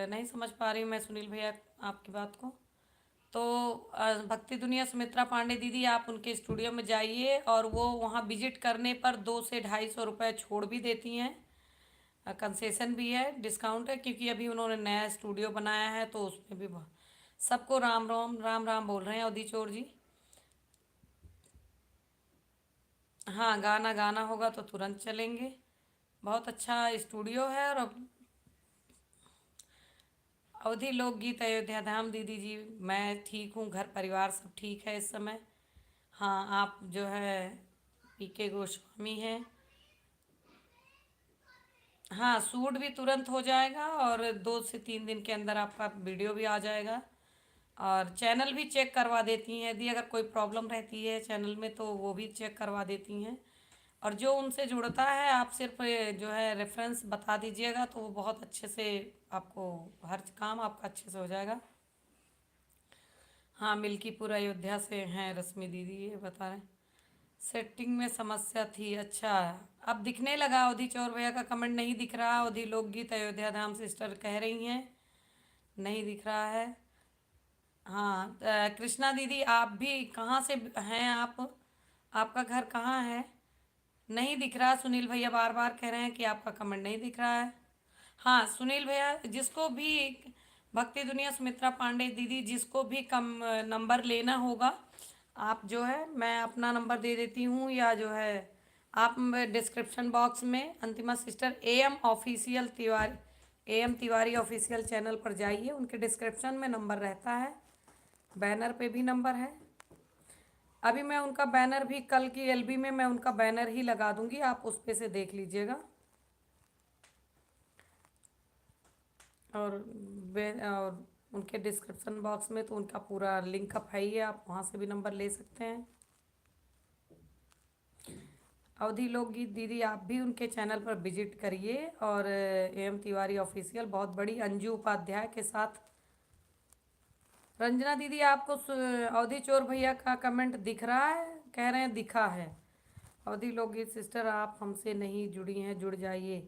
नहीं समझ पा रही हूँ मैं सुनील भैया आपकी बात को। तो भक्ति दुनिया सुमित्रा पांडे दीदी, आप उनके स्टूडियो में जाइए, और वो वहाँ विजिट करने पर 200 से 250 रुपये छोड़ भी देती हैं। कंसेशन भी है, डिस्काउंट है, क्योंकि अभी उन्होंने नया स्टूडियो बनाया है, तो उसमें भी सबको राम राम राम राम बोल रहे हैं अवधि चोर जी। हाँ, गाना गाना होगा तो तुरंत चलेंगे। बहुत अच्छा स्टूडियो है। और अवधि लोकगीत अयोध्या धाम दीदी जी, मैं ठीक हूँ, घर परिवार सब ठीक है इस समय। हाँ, आप जो है पीके गोस्वामी हैं। हाँ, सूट भी तुरंत हो जाएगा, और 2 से 3 दिन के अंदर आपका वीडियो भी आ जाएगा। और चैनल भी चेक करवा देती हैं यदि अगर कोई प्रॉब्लम रहती है चैनल में, तो वो भी चेक करवा देती हैं। और जो उनसे जुड़ता है, आप सिर्फ जो है रेफरेंस बता दीजिएगा, तो वो बहुत अच्छे से आपको हर काम आपका अच्छे से हो जाएगा। हाँ, मिल्कीपुर अयोध्या से हैं रश्मि दीदी, ये बता रहे हैं। सेटिंग में समस्या थी, अच्छा। अब दिखने लगा, अवधि चौर भैया का कमेंट नहीं दिख रहा, अवधि लोकगीत अयोध्या धाम सिस्टर कह रही हैं नहीं दिख रहा है। हाँ, कृष्णा दीदी आप भी कहाँ से हैं आप? आपका घर कहाँ है? नहीं दिख रहा। सुनील भैया बार बार कह रहे हैं कि आपका कमेंट नहीं दिख रहा है। हाँ सुनील भैया, जिसको भी भक्ति दुनिया सुमित्रा पांडे दीदी, जिसको भी कम नंबर लेना होगा, आप जो है मैं अपना नंबर दे देती हूँ, या जो है आप डिस्क्रिप्शन बॉक्स में Antima sister M official Tiwari, M Tiwari official channel पर जाइए, उनके डिस्क्रिप्शन में नंबर रहता है, बैनर पे भी नंबर है। अभी मैं उनका बैनर भी कल की एलबी में मैं उनका बैनर ही लगा दूंगी, आप उस पे से देख लीजिएगा। और और उनके डिस्क्रिप्शन बॉक्स में तो उनका पूरा लिंक अप है ही है, आप वहाँ से भी नंबर ले सकते हैं। अवधि लोकगीत दीदी, आप भी उनके चैनल पर विजिट करिए, और एम तिवारी ऑफिशियल बहुत बड़ी अंजू उपाध्याय के साथ। रंजना दीदी, आपको अवधि चोर भैया का कमेंट दिख रहा है? कह रहे हैं दिखा है। अवधि लोकगीत सिस्टर, आप हमसे नहीं जुड़ी हैं, जुड़ जाइए।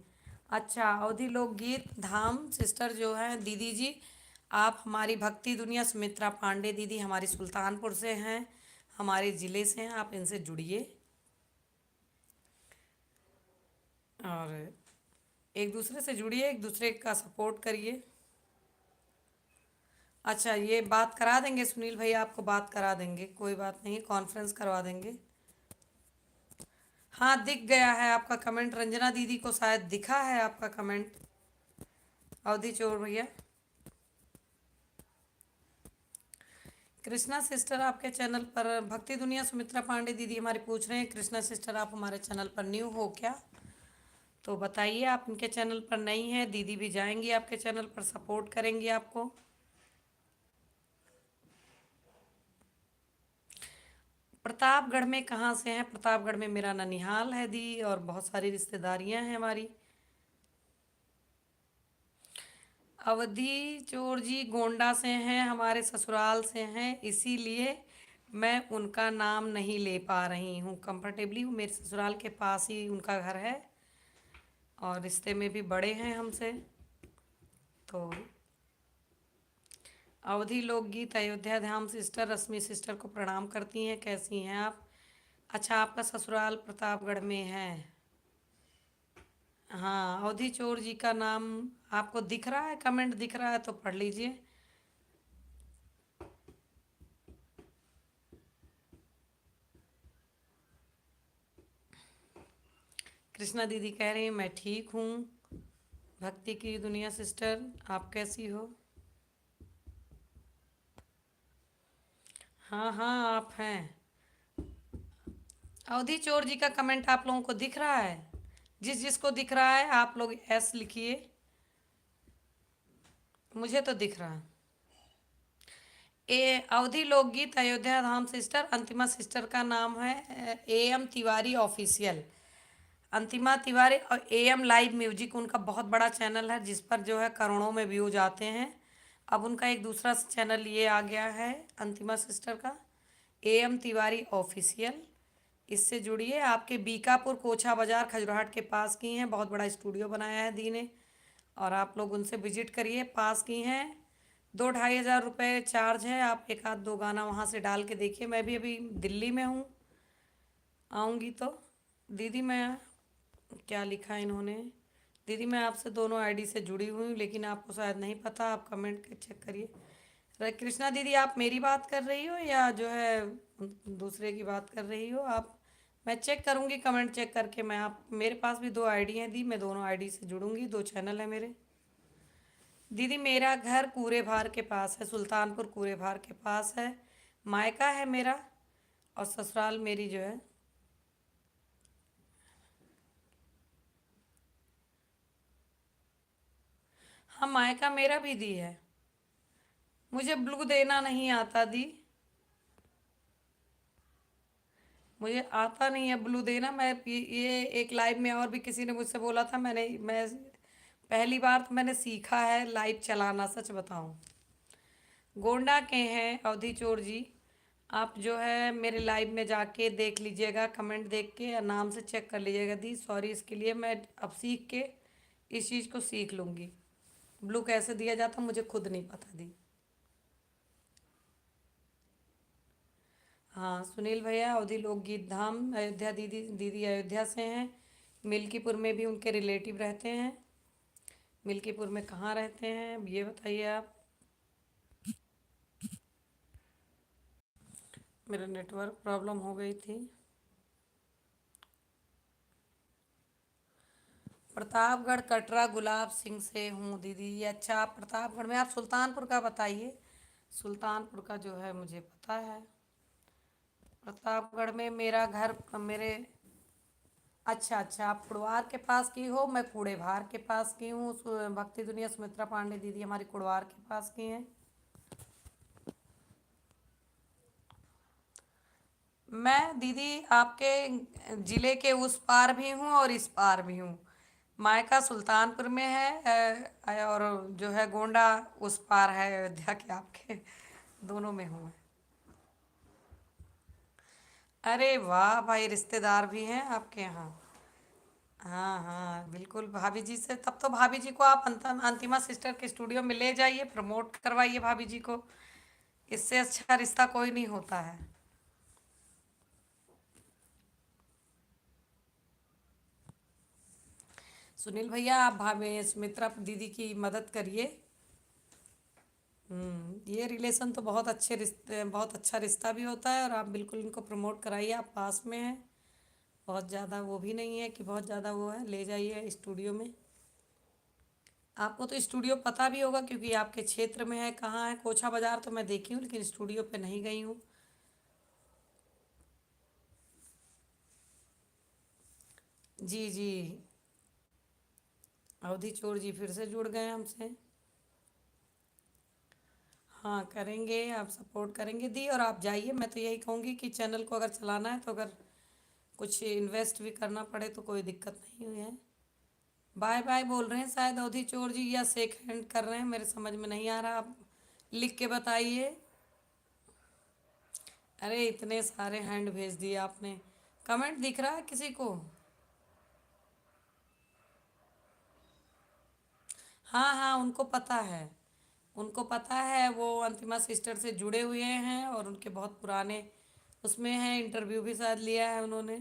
अच्छा, अवधि लोकगीत धाम सिस्टर जो है दीदी जी, आप हमारी भक्ति दुनिया सुमित्रा पांडे दीदी हमारी सुल्तानपुर से हैं, हमारे ज़िले से हैं, आप इनसे जुड़िए और एक दूसरे से जुड़िए, एक दूसरे का सपोर्ट करिए। अच्छा, ये बात करा देंगे सुनील भैया, आपको बात करा देंगे, कोई बात नहीं, कॉन्फ्रेंस करवा देंगे। हाँ दिख गया है आपका कमेंट, रंजना दीदी को शायद दिखा है आपका कमेंट। अवधि चोर भैया, कृष्णा सिस्टर आपके चैनल पर भक्ति दुनिया सुमित्रा पांडे दीदी हमारी पूछ रहे हैं, कृष्णा सिस्टर आप हमारे चैनल पर न्यू हो क्या? तो बताइए, आप इनके चैनल पर नहीं है, दीदी भी जाएंगी आपके चैनल पर, सपोर्ट करेंगी आपको। प्रतापगढ़ में कहाँ से हैं? प्रतापगढ़ में मेरा ननिहाल है दी, और बहुत सारी रिश्तेदारियां हैं हमारी। अवधि चोर जी गोंडा से हैं, हमारे ससुराल से हैं, इसीलिए मैं उनका नाम नहीं ले पा रही हूँ कंफर्टेबली। वो मेरे ससुराल के पास ही उनका घर है, और रिश्ते में भी बड़े हैं हमसे। तो अवधि लोकगीत अयोध्या धाम सिस्टर रश्मि सिस्टर को प्रणाम करती हैं, कैसी हैं आप? अच्छा, आपका ससुराल प्रतापगढ़ में है। हाँ, अवधि चोर जी का नाम आपको दिख रहा है, कमेंट दिख रहा है तो पढ़ लीजिए। कृष्णा दीदी कह रही हैं मैं ठीक हूँ। भक्ति की दुनिया सिस्टर, आप कैसी हो? हाँ हाँ, आप हैं। अवधि चोर जी का कमेंट आप लोगों को दिख रहा है? जिस जिसको दिख रहा है आप लोग एस लिखिए, मुझे तो दिख रहा है। ए अवधि लोकगीत अयोध्या धाम सिस्टर, अंतिमा सिस्टर का नाम है A M Tiwari official. Antima Tiwari और ए एम लाइव म्यूजिक उनका बहुत बड़ा चैनल है, जिस पर जो है करोड़ों में व्यूज आते हैं। अब उनका एक दूसरा चैनल ये आ गया है अंतिमा सिस्टर का, ए एम तिवारी ऑफिशियल। इससे जुड़िए, आपके बीकापुर कोछा बाजार खजुराहट के पास की हैं, बहुत बड़ा स्टूडियो बनाया है दी ने, और आप लोग उनसे विजिट करिए, पास की हैं। 2-2,500 रुपये चार्ज है, आप एक आध दो गाना वहाँ से डाल के देखिए। मैं भी अभी दिल्ली में हूँ, आऊँगी तो। दीदी मैं, क्या लिखा है इन्होंने? दीदी मैं आपसे दोनों आईडी से जुड़ी हुई हूँ, लेकिन आपको शायद नहीं पता, आप कमेंट के चेक करिए। कृष्णा दीदी, आप मेरी बात कर रही हो या जो है दूसरे की बात कर रही हो आप? मैं चेक करूँगी कमेंट चेक करके। मैं आप, मेरे पास भी दो आईडी हैं दी, मैं दोनों आईडी से जुड़ूंगी, दो चैनल है मेरे। दीदी मेरा घर कूरे भार के पास है, सुल्तानपुर कूरे भार के पास है, मायका है मेरा, और ससुराल मेरी जो है। हाँ, मायका मेरा भी दी है। मुझे ब्लू देना नहीं आता दी, मुझे आता नहीं है ब्लू देना। मैं ये एक लाइव में और भी किसी ने मुझसे बोला था, मैं पहली बार तो मैंने सीखा है लाइव चलाना, सच बताऊं। गोंडा के हैं अवधि चोर जी, आप जो है मेरे लाइव में जाके देख लीजिएगा, कमेंट देख के या नाम से चेक कर लीजिएगा दी। सॉरी इसके लिए, मैं अब सीख के इस चीज़ को सीख लूँगी। ब्लू कैसे दिया जाता मुझे खुद नहीं पता दी। हाँ सुनील भैया, अवधि लोकगीत धाम अयोध्या, दीदी दीदी अयोध्या से हैं। मिल्कीपुर में भी उनके रिलेटिव रहते हैं। मिल्कीपुर में कहाँ रहते हैं ये बताइए आप। मेरा नेटवर्क प्रॉब्लम हो गई थी। प्रतापगढ़ कटरा गुलाब सिंह से हूँ दीदी। ये अच्छा, आप प्रतापगढ़ में, आप सुल्तानपुर का बताइए। सुल्तानपुर का जो है मुझे पता है। प्रतापगढ़ में मेरा घर, मेरे, अच्छा अच्छा, आप कुड़वार के पास की हो, मैं कूड़े भार के पास की हूँ। भक्ति दुनिया सुमित्रा पांडे दीदी हमारी कुड़वार के पास की हैं। मैं दीदी आपके ज़िले के उस पार भी हूँ और इस पार भी हूँ। मायका सुल्तानपुर में है, और जो है गोंडा उस पार है अयोध्या के आपके। दोनों में हूँ मैं। अरे वाह भाई, रिश्तेदार भी हैं आपके यहाँ। हाँ हाँ बिल्कुल, भाभी जी से, तब तो भाभी जी को आप अंतिमा सिस्टर के स्टूडियो में ले जाइए, प्रमोट करवाइए भाभी जी को। इससे अच्छा रिश्ता कोई नहीं होता है। सुनील भैया, आप भाभी सुमित्रा दीदी की मदद करिए। ये रिलेशन तो बहुत अच्छे रिश्ते, बहुत अच्छा रिश्ता भी होता है, और आप बिल्कुल इनको प्रमोट कराइए। आप पास में हैं, बहुत ज़्यादा वो भी नहीं है कि बहुत ज़्यादा वो है, ले जाइए स्टूडियो में। आपको तो स्टूडियो पता भी होगा क्योंकि आपके क्षेत्र में है। कहाँ है? कोछा बाज़ार तो मैं देखी हूँ, लेकिन स्टूडियो पे नहीं गई हूँ। जी जी। अवधि चोर जी फिर से जुड़ गए हमसे। हाँ करेंगे, आप सपोर्ट करेंगे दी, और आप जाइए। मैं तो यही कहूँगी कि चैनल को अगर चलाना है तो अगर कुछ इन्वेस्ट भी करना पड़े तो कोई दिक्कत नहीं हुई है। बाय बाय बोल रहे हैं शायद अवधि चोर जी, या शेक हैंड कर रहे हैं, मेरे समझ में नहीं आ रहा। आप लिख के बताइए। अरे इतने सारे हैंड भेज दिए आपने। कमेंट दिख रहा है किसी को? हाँ हाँ, उनको पता है। उनको पता है, वो अंतिमा सिस्टर से जुड़े हुए हैं और उनके बहुत पुराने उसमें हैं, इंटरव्यू भी शायद लिया है उन्होंने।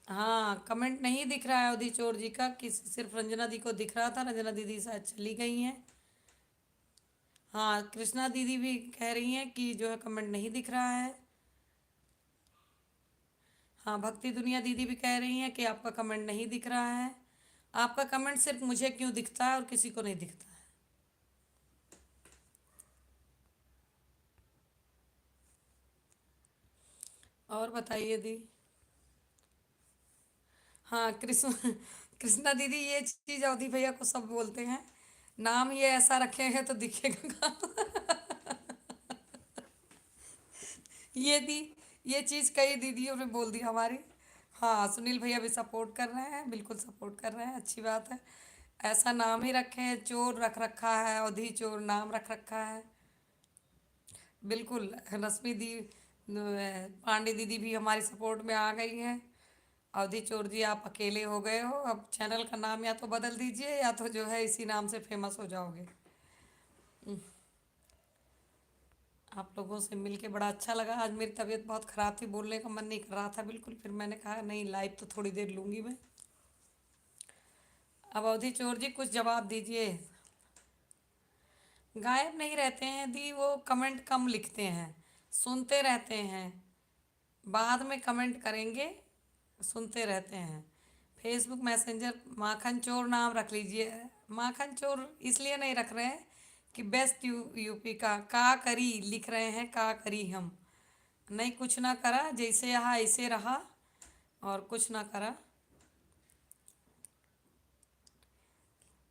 हाँ कमेंट नहीं दिख रहा है अवधि चोर जी का, किसी सिर्फ रंजना दी को दिख रहा था। रंजना दीदी शायद चली गई हैं। हाँ कृष्णा दीदी भी कह रही हैं कि जो है कमेंट नहीं दिख रहा है। हाँ भक्ति दुनिया दीदी भी कह रही हैं कि आपका कमेंट नहीं दिख रहा है। आपका कमेंट सिर्फ मुझे क्यों दिखता है और किसी को नहीं दिखता है? और बताइए दी। हाँ कृष्ण कृष्णा दीदी, ये चीज़ अवधि भैया को सब बोलते हैं। नाम ये ऐसा रखे हैं तो दिखेगा कहाँ? ये दी, ये चीज़ कई दीदियों ने बोल दी हमारी। हाँ सुनील भैया भी सपोर्ट कर रहे हैं, बिल्कुल सपोर्ट कर रहे हैं, अच्छी बात है। ऐसा नाम ही रखे हैं, चोर रख रखा है, अवधि चोर नाम रख रखा है। बिल्कुल। रश्मि दी पांडे दीदी भी हमारी सपोर्ट में आ गई हैं। अवधि चोर जी, आप अकेले हो गए हो, अब चैनल का नाम या तो बदल दीजिए या तो जो है इसी नाम से फेमस हो जाओगे। आप लोगों से मिलके बड़ा अच्छा लगा। आज मेरी तबीयत बहुत ख़राब थी, बोलने का मन नहीं कर रहा था बिल्कुल, फिर मैंने कहा नहीं, लाइव तो थोड़ी देर लूँगी मैं। अब अवधि चोर जी कुछ जवाब दीजिए। गायब नहीं रहते हैं दी, वो कमेंट कम लिखते हैं, सुनते रहते हैं। बाद में कमेंट करेंगे, सुनते रहते हैं। फेसबुक मैसेंजर माखन चोर नाम रख लीजिए। माखन चोर इसलिए नहीं रख रहे हैं कि बेस्ट यूपी का करी लिख रहे हैं, का करी हम। नहीं कुछ ना करा, जैसे यहाँ ऐसे रहा, और कुछ ना करा।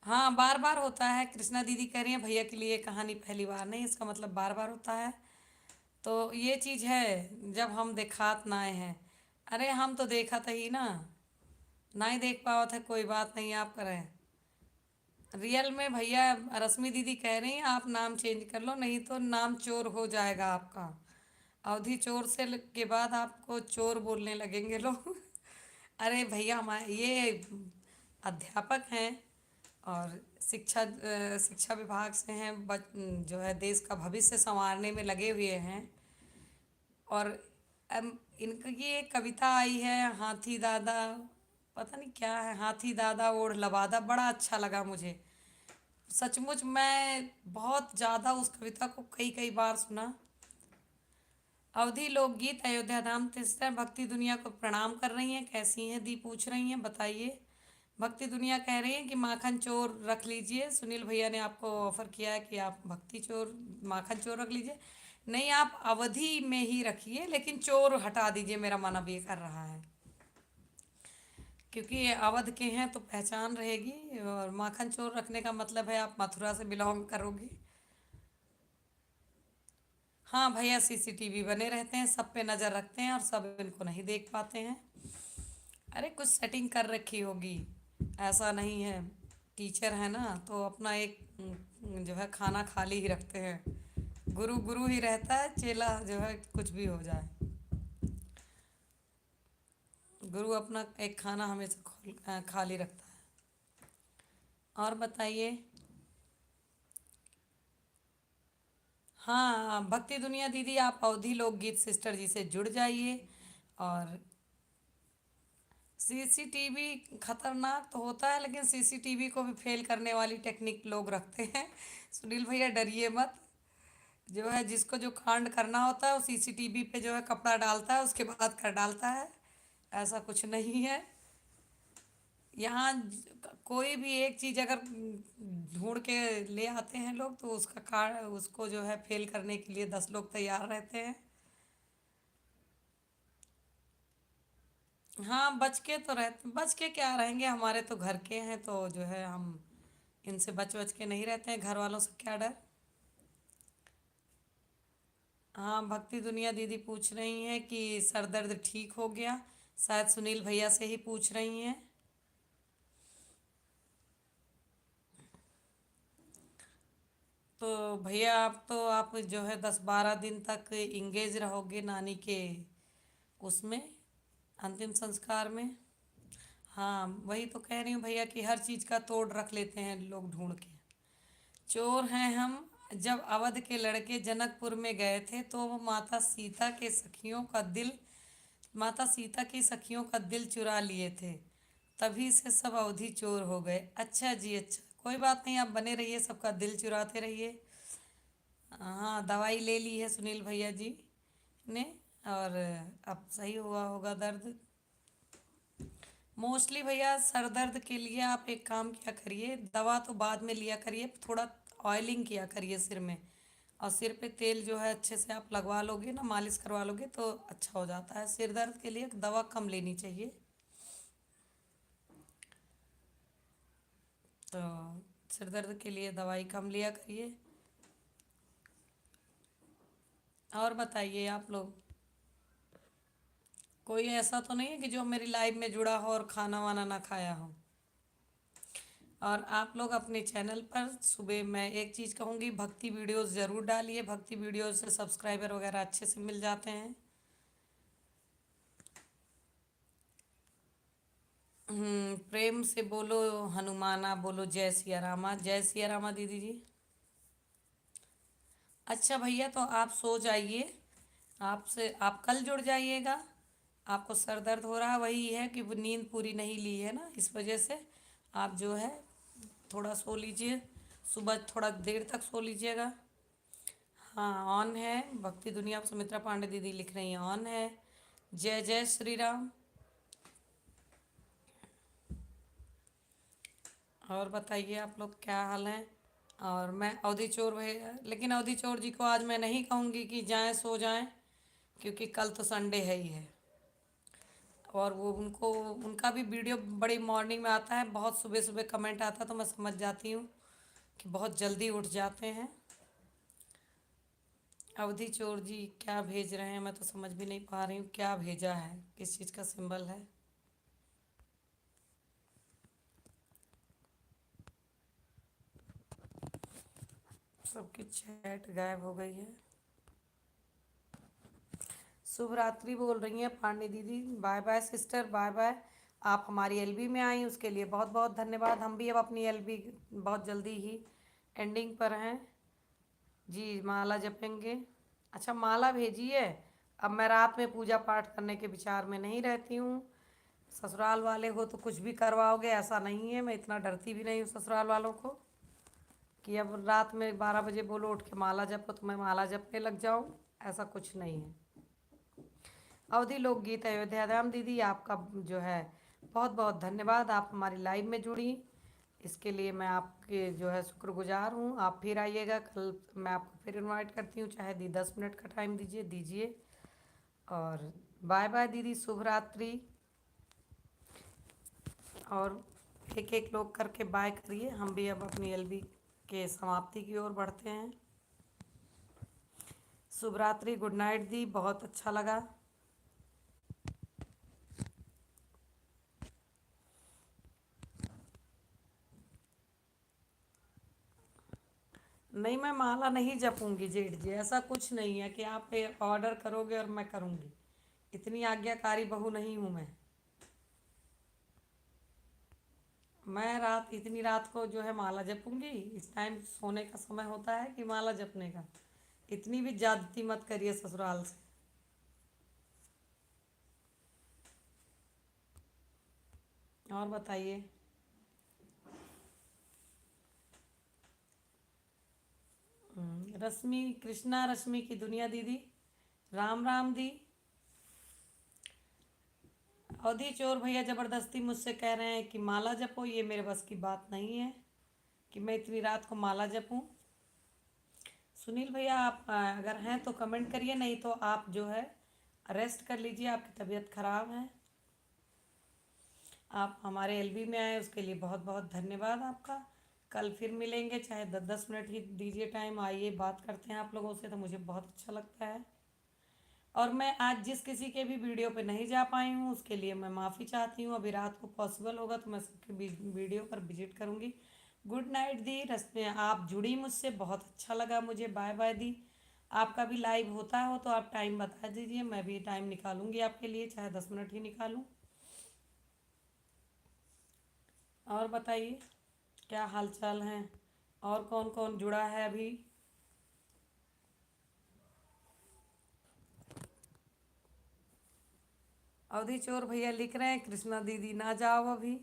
हाँ बार बार होता है, कृष्णा दीदी कह रही हैं भैया के लिए कहानी पहली बार नहीं, इसका मतलब बार बार होता है। तो ये चीज़ है, जब हम देखात ना आए हैं। अरे हम तो देखा था ही ना, ना ही देख पाओ थे, कोई बात नहीं, आप करें। रियल में भैया, रश्मि दीदी कह रही हैं आप नाम चेंज कर लो, नहीं तो नाम चोर हो जाएगा आपका। अवधि चोर से के बाद आपको चोर बोलने लगेंगे लोग। अरे भैया, हमारे ये अध्यापक हैं, और शिक्षा विभाग से हैं, जो है देश का भविष्य संवारने में लगे हुए हैं। और इनकी एक कविता आई है, हाथी दादा, पता नहीं क्या है, हाथी दादा ओढ़ लबादा, बड़ा अच्छा लगा मुझे। सचमुच मैं बहुत ज़्यादा उस कविता को कई कई बार सुना। अवधि लोकगीत अयोध्या धाम सिस्टर भक्ति दुनिया को प्रणाम कर रही हैं, कैसी हैं दी पूछ रही हैं, बताइए। भक्ति दुनिया कह रही है कि माखन चोर रख लीजिए, सुनील भैया ने आपको ऑफर किया है कि आप भक्ति चोर माखन चोर रख लीजिए। नहीं, आप अवधि में ही रखिए, लेकिन चोर हटा दीजिए, मेरा मन अब ये कर रहा है, क्योंकि ये अवध के हैं तो पहचान रहेगी, और माखन चोर रखने का मतलब है आप मथुरा से बिलोंग करोगे। हाँ भैया, सीसीटीवी बने रहते हैं, सब पे नज़र रखते हैं और सब इनको नहीं देख पाते हैं। अरे कुछ सेटिंग कर रखी होगी, ऐसा नहीं है। टीचर है ना, तो अपना एक जो है खाना खाली ही रखते हैं। गुरु गुरु ही रहता है, चेला जो है कुछ भी हो जाए। गुरु अपना एक खाना हमेशा खाली रखता है। और बताइए। हाँ भक्ति दुनिया दीदी, आप अवधि लोकगीत सिस्टर जी से जुड़ जाइए। और सीसीटीवी खतरनाक तो होता है, लेकिन सीसीटीवी को भी फेल करने वाली टेक्निक लोग रखते हैं। सुनील भैया डरिए मत। जो है जिसको जो कांड करना होता है वो सीसीटीवी पे जो है कपड़ा डालता है, उसके बाद कर डालता है। ऐसा कुछ नहीं है। यहाँ कोई भी एक चीज़ अगर ढूंढ के ले आते हैं लोग, तो उसका कार उसको जो है फेल करने के लिए 10 लोग तैयार रहते हैं। हाँ बच के क्या रहेंगे, हमारे तो घर के हैं, तो जो है हम इनसे बच बच के नहीं रहते हैं, घर वालों से क्या डर। हाँ भक्ति दुनिया दीदी पूछ रही हैं कि सर दर्द ठीक हो गया, शायद सुनील भैया से ही पूछ रही हैं। तो भैया आप जो है 10-12 दिन तक इंगेज रहोगे नानी के उसमें, अंतिम संस्कार में। हाँ वही तो कह रही हूँ भैया कि हर चीज़ का तोड़ रख लेते हैं लोग ढूंढ के। चोर हैं हम। जब अवध के लड़के जनकपुर में गए थे तो वो माता सीता की सखियों का दिल चुरा लिए थे, तभी से सब अवधि चोर हो गए। अच्छा जी अच्छा, कोई बात नहीं, आप बने रहिए, सबका दिल चुराते रहिए। हाँ दवाई ले ली है सुनील भैया जी ने, और अब सही हुआ होगा दर्द। मोस्टली भैया सर दर्द के लिए आप एक काम किया करिए, दवा तो बाद में लिया करिए, थोड़ा ऑयलिंग किया करिए सिर में। और सिर पे तेल जो है अच्छे से आप लगवा लोगे ना, मालिश करवा लोगे तो अच्छा हो जाता है। सिर दर्द के लिए दवा कम लेनी चाहिए। तो सिर दर्द के लिए दवाई कम लिया करिए। और बताइए आप लोग, कोई ऐसा तो नहीं है कि जो मेरी लाइफ में जुड़ा हो और खाना वाना ना खाया हो। और आप लोग अपने चैनल पर सुबह, मैं एक चीज़ कहूँगी, भक्ति वीडियोस ज़रूर डालिए, भक्ति वीडियोस से सब्सक्राइबर वगैरह अच्छे से मिल जाते हैं। प्रेम से बोलो हनुमाना, बोलो जय सिया रामा, जय सिया रामा दीदी जी। अच्छा भैया, तो आप सो जाइए, आपसे आप कल जुड़ जाइएगा। आपको सर दर्द हो रहा है, वही है कि वो नींद पूरी नहीं ली है ना, इस वजह से आप जो है थोड़ा सो लीजिए, सुबह थोड़ा देर तक सो लीजिएगा। हाँ ऑन है, भक्ति दुनिया सुमित्रा पांडे दीदी लिख रही हैं ऑन है। जय जय श्री राम। और बताइए आप लोग क्या हाल है। और मैं अवधि चोर भैया, लेकिन अवधि चोर जी को आज मैं नहीं कहूँगी कि जाएं सो जाएं, क्योंकि कल तो संडे है ही है। और वो उनको उनका भी वीडियो बड़ी मॉर्निंग में आता है, बहुत सुबह सुबह कमेंट आता है, तो मैं समझ जाती हूँ कि बहुत जल्दी उठ जाते हैं। अवधि चोर जी क्या भेज रहे हैं, मैं तो समझ भी नहीं पा रही हूँ क्या भेजा है, किस चीज़ का सिंबल है। सबकी चैट गायब हो गई है। शुभ रात्रि बोल रही हैं पांडे दीदी, bye bye sister, bye bye. आप हमारी एलबी में आई, उसके लिए बहुत बहुत धन्यवाद। हम भी अब अपनी एलबी बहुत जल्दी ही एंडिंग पर हैं जी, माला जपेंगे। अच्छा, माला भेजी है। अब मैं रात में पूजा पाठ करने के विचार में नहीं रहती हूँ। ससुराल वाले हो तो कुछ भी करवाओगे, ऐसा नहीं है। मैं इतना डरती भी नहीं हूँ ससुराल वालों को कि अब रात में 12 बजे बोलो उठ के माला जपो तो मैं माला जपने लग जाऊँ, ऐसा कुछ नहीं है। अवधि लोकगीत अयोध्या धाम दीदी, आपका जो है बहुत बहुत धन्यवाद। आप हमारी लाइव में जुड़ी, इसके लिए मैं आपके जो है शुक्रगुजार हूँ। आप फिर आइएगा कल, मैं आपको फिर इनवाइट करती हूँ। चाहे दी 10 मिनट का टाइम दीजिए दीजिए। और बाय बाय दीदी, शुभ रात्रि। और एक एक लोग करके बाय करिए, हम भी अब अपनी एलबी के समाप्ति की ओर बढ़ते हैं। शुभ रात्रि, गुड नाइट दी, बहुत अच्छा लगा। नहीं, मैं माला नहीं जपूंगी जेठ जी, ऐसा कुछ नहीं है कि आप ऑर्डर करोगे और मैं करूँगी। इतनी आज्ञाकारी बहू नहीं हूँ मैं। मैं रात, इतनी रात को जो है माला जपूंगी? इस टाइम सोने का समय होता है कि माला जपने का? इतनी भी ज्यादती मत करिए ससुराल से। और बताइए। रश्मि, कृष्णा रश्मि की दुनिया दीदी, राम राम दी। अवधि चोर भैया ज़बरदस्ती मुझसे कह रहे हैं कि माला जपो, ये मेरे बस की बात नहीं है कि मैं इतनी रात को माला जपूं। सुनील भैया, आप अगर हैं तो कमेंट करिए, नहीं तो आप जो है रेस्ट कर लीजिए, आपकी तबीयत ख़राब है। आप हमारे एलबी में आए उसके लिए बहुत बहुत धन्यवाद आपका। कल फिर मिलेंगे, चाहे 10 10 मिनट ही दीजिए टाइम, आइए बात करते हैं आप लोगों से, तो मुझे बहुत अच्छा लगता है। और मैं आज जिस किसी के भी वीडियो पे नहीं जा पाई हूँ उसके लिए मैं माफ़ी चाहती हूँ। अभी रात को पॉसिबल होगा तो मैं सबके वीडियो पर विजिट करूँगी। गुड नाइट दी। रस्ते आप जुड़ी मुझसे, बहुत अच्छा लगा मुझे। बाय बाय दी। आपका भी लाइव होता हो तो आप टाइम बता दीजिए, मैं भी टाइम निकालूंगी आपके लिए, चाहे 10 मिनट ही निकालूं। और बताइए क्या हाल चाल है, और कौन कौन जुड़ा है अभी? अवधि चोर भैया लिख रहे हैं कृष्णा दीदी ना जाओ अभी,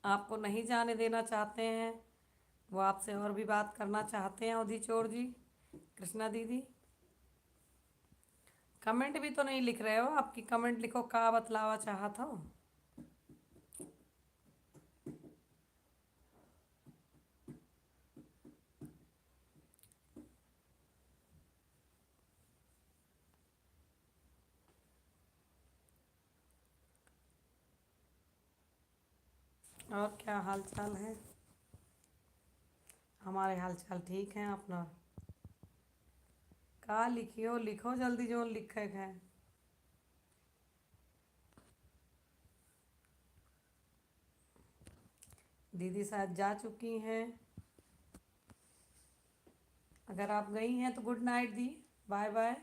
आपको नहीं जाने देना चाहते हैं। वो आपसे और भी बात करना चाहते हैं अवधि चोर जी। कृष्णा दीदी कमेंट भी तो नहीं लिख रहे हो, आपकी कमेंट लिखो, का बतलावा चाहत हो। और क्या हाल चाल है? हमारे हाल चाल ठीक हैं अपना। का लिखियो, लिखो जल्दी जो लिखे है। दीदी शायद जा चुकी हैं। अगर आप गई हैं तो गुड नाइट दी, बाय बाय।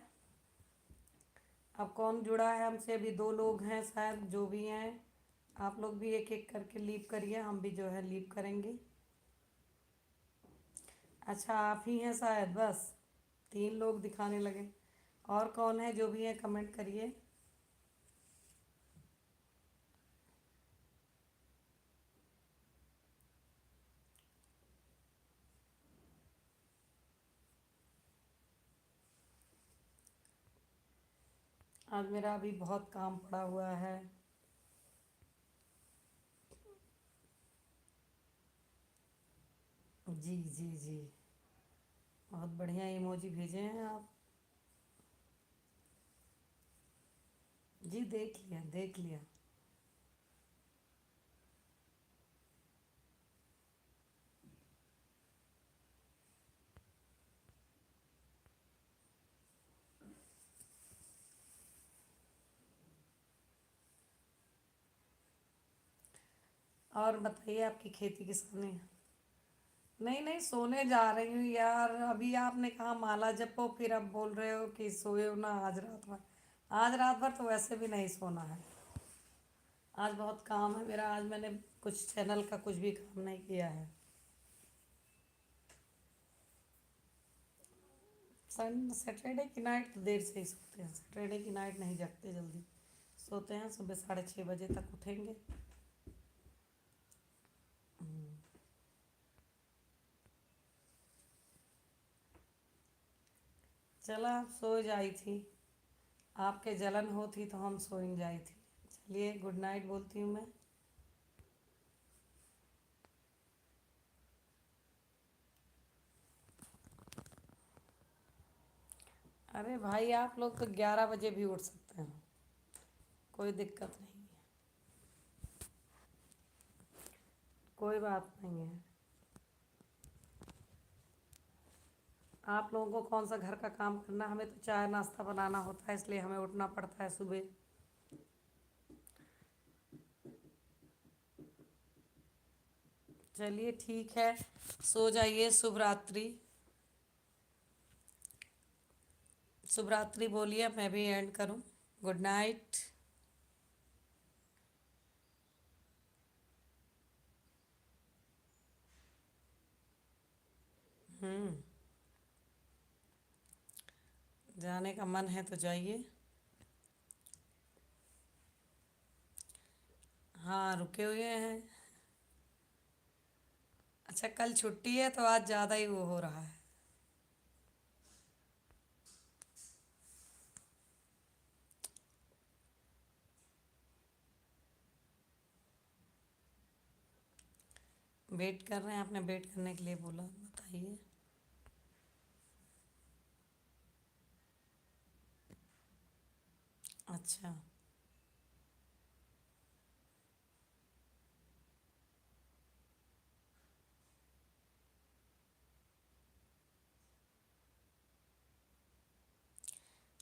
अब कौन जुड़ा है हमसे? अभी 2 लोग हैं शायद जो भी हैं। आप लोग भी एक एक करके लीव करिए, हम भी जो है लीव करेंगे। अच्छा, आप ही हैं शायद, बस 3 लोग दिखाने लगे। और कौन है? जो भी है कमेंट करिए। आज मेरा अभी बहुत काम पड़ा हुआ है। जी जी जी, बहुत बढ़िया इमोजी भेजे हैं आप। जी देख लिया देख लिया। और बताइए आपकी खेती किसानी? नहीं नहीं, सोने जा रही हूँ यार। अभी आपने कहा माला जपो, फिर अब बोल रहे हो कि सोए हो ना आज रात में। आज रात भर तो वैसे भी नहीं सोना है। आज बहुत काम है मेरा, आज मैंने कुछ चैनल का कुछ भी काम नहीं किया है। सन सैटरडे की नाइट तो देर से ही सोते हैं, सैटरडे की नाइट नहीं जगते जल्दी, सोते हैं सुबह 6:30 बजे तक उठेंगे। चला आप सो जाई थी, आपके जलन होती तो हम सो जाई थी। चलिए गुड नाइट बोलती हूँ मैं। अरे भाई आप लोग तो 11 बजे भी उठ सकते हैं, कोई दिक्कत नहीं है, कोई बात नहीं है। आप लोगों को कौन सा घर का काम करना, हमें तो चाय नाश्ता बनाना होता है, इसलिए हमें उठना पड़ता है सुबह। चलिए ठीक है, सो जाइए। शुभ रात्रि। शुभ रात्रि बोलिए, मैं भी एंड करूं। Good night. जाने का मन है तो जाइए। हाँ रुके हुए हैं। अच्छा कल छुट्टी है तो आज ज़्यादा ही वो हो रहा है। वेट कर रहे हैं, आपने वेट करने के लिए बोला, बताइए। अच्छा।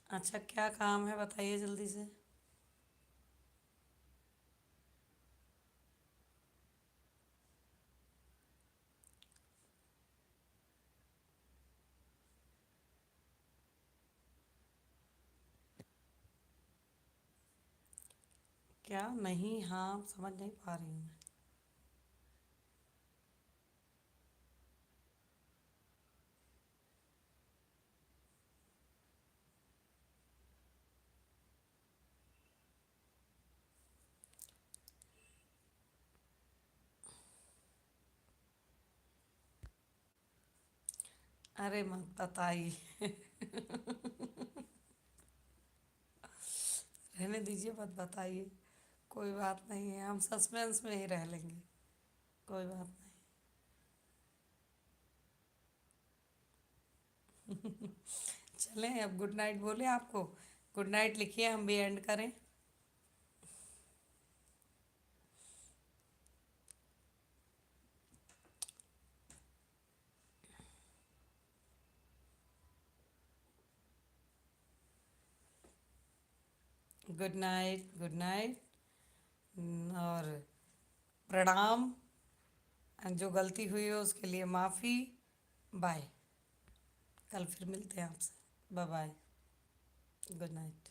अच्छा क्या काम है बताइए जल्दी से। क्या नहीं, हाँ समझ नहीं पा रही हूँ मैं। अरे मत बताइए। रहने दीजिए, मत बताइए। कोई बात नहीं है, हम सस्पेंस में ही रह लेंगे। कोई बात नहीं। चलें अब गुड नाइट बोले आपको। गुड नाइट लिखिए, हम भी एंड करें। Good night, good night. और प्रणाम। जो गलती हुई हो उसके लिए माफ़ी। बाय। कल फिर मिलते हैं आपसे। Bye bye. Good night.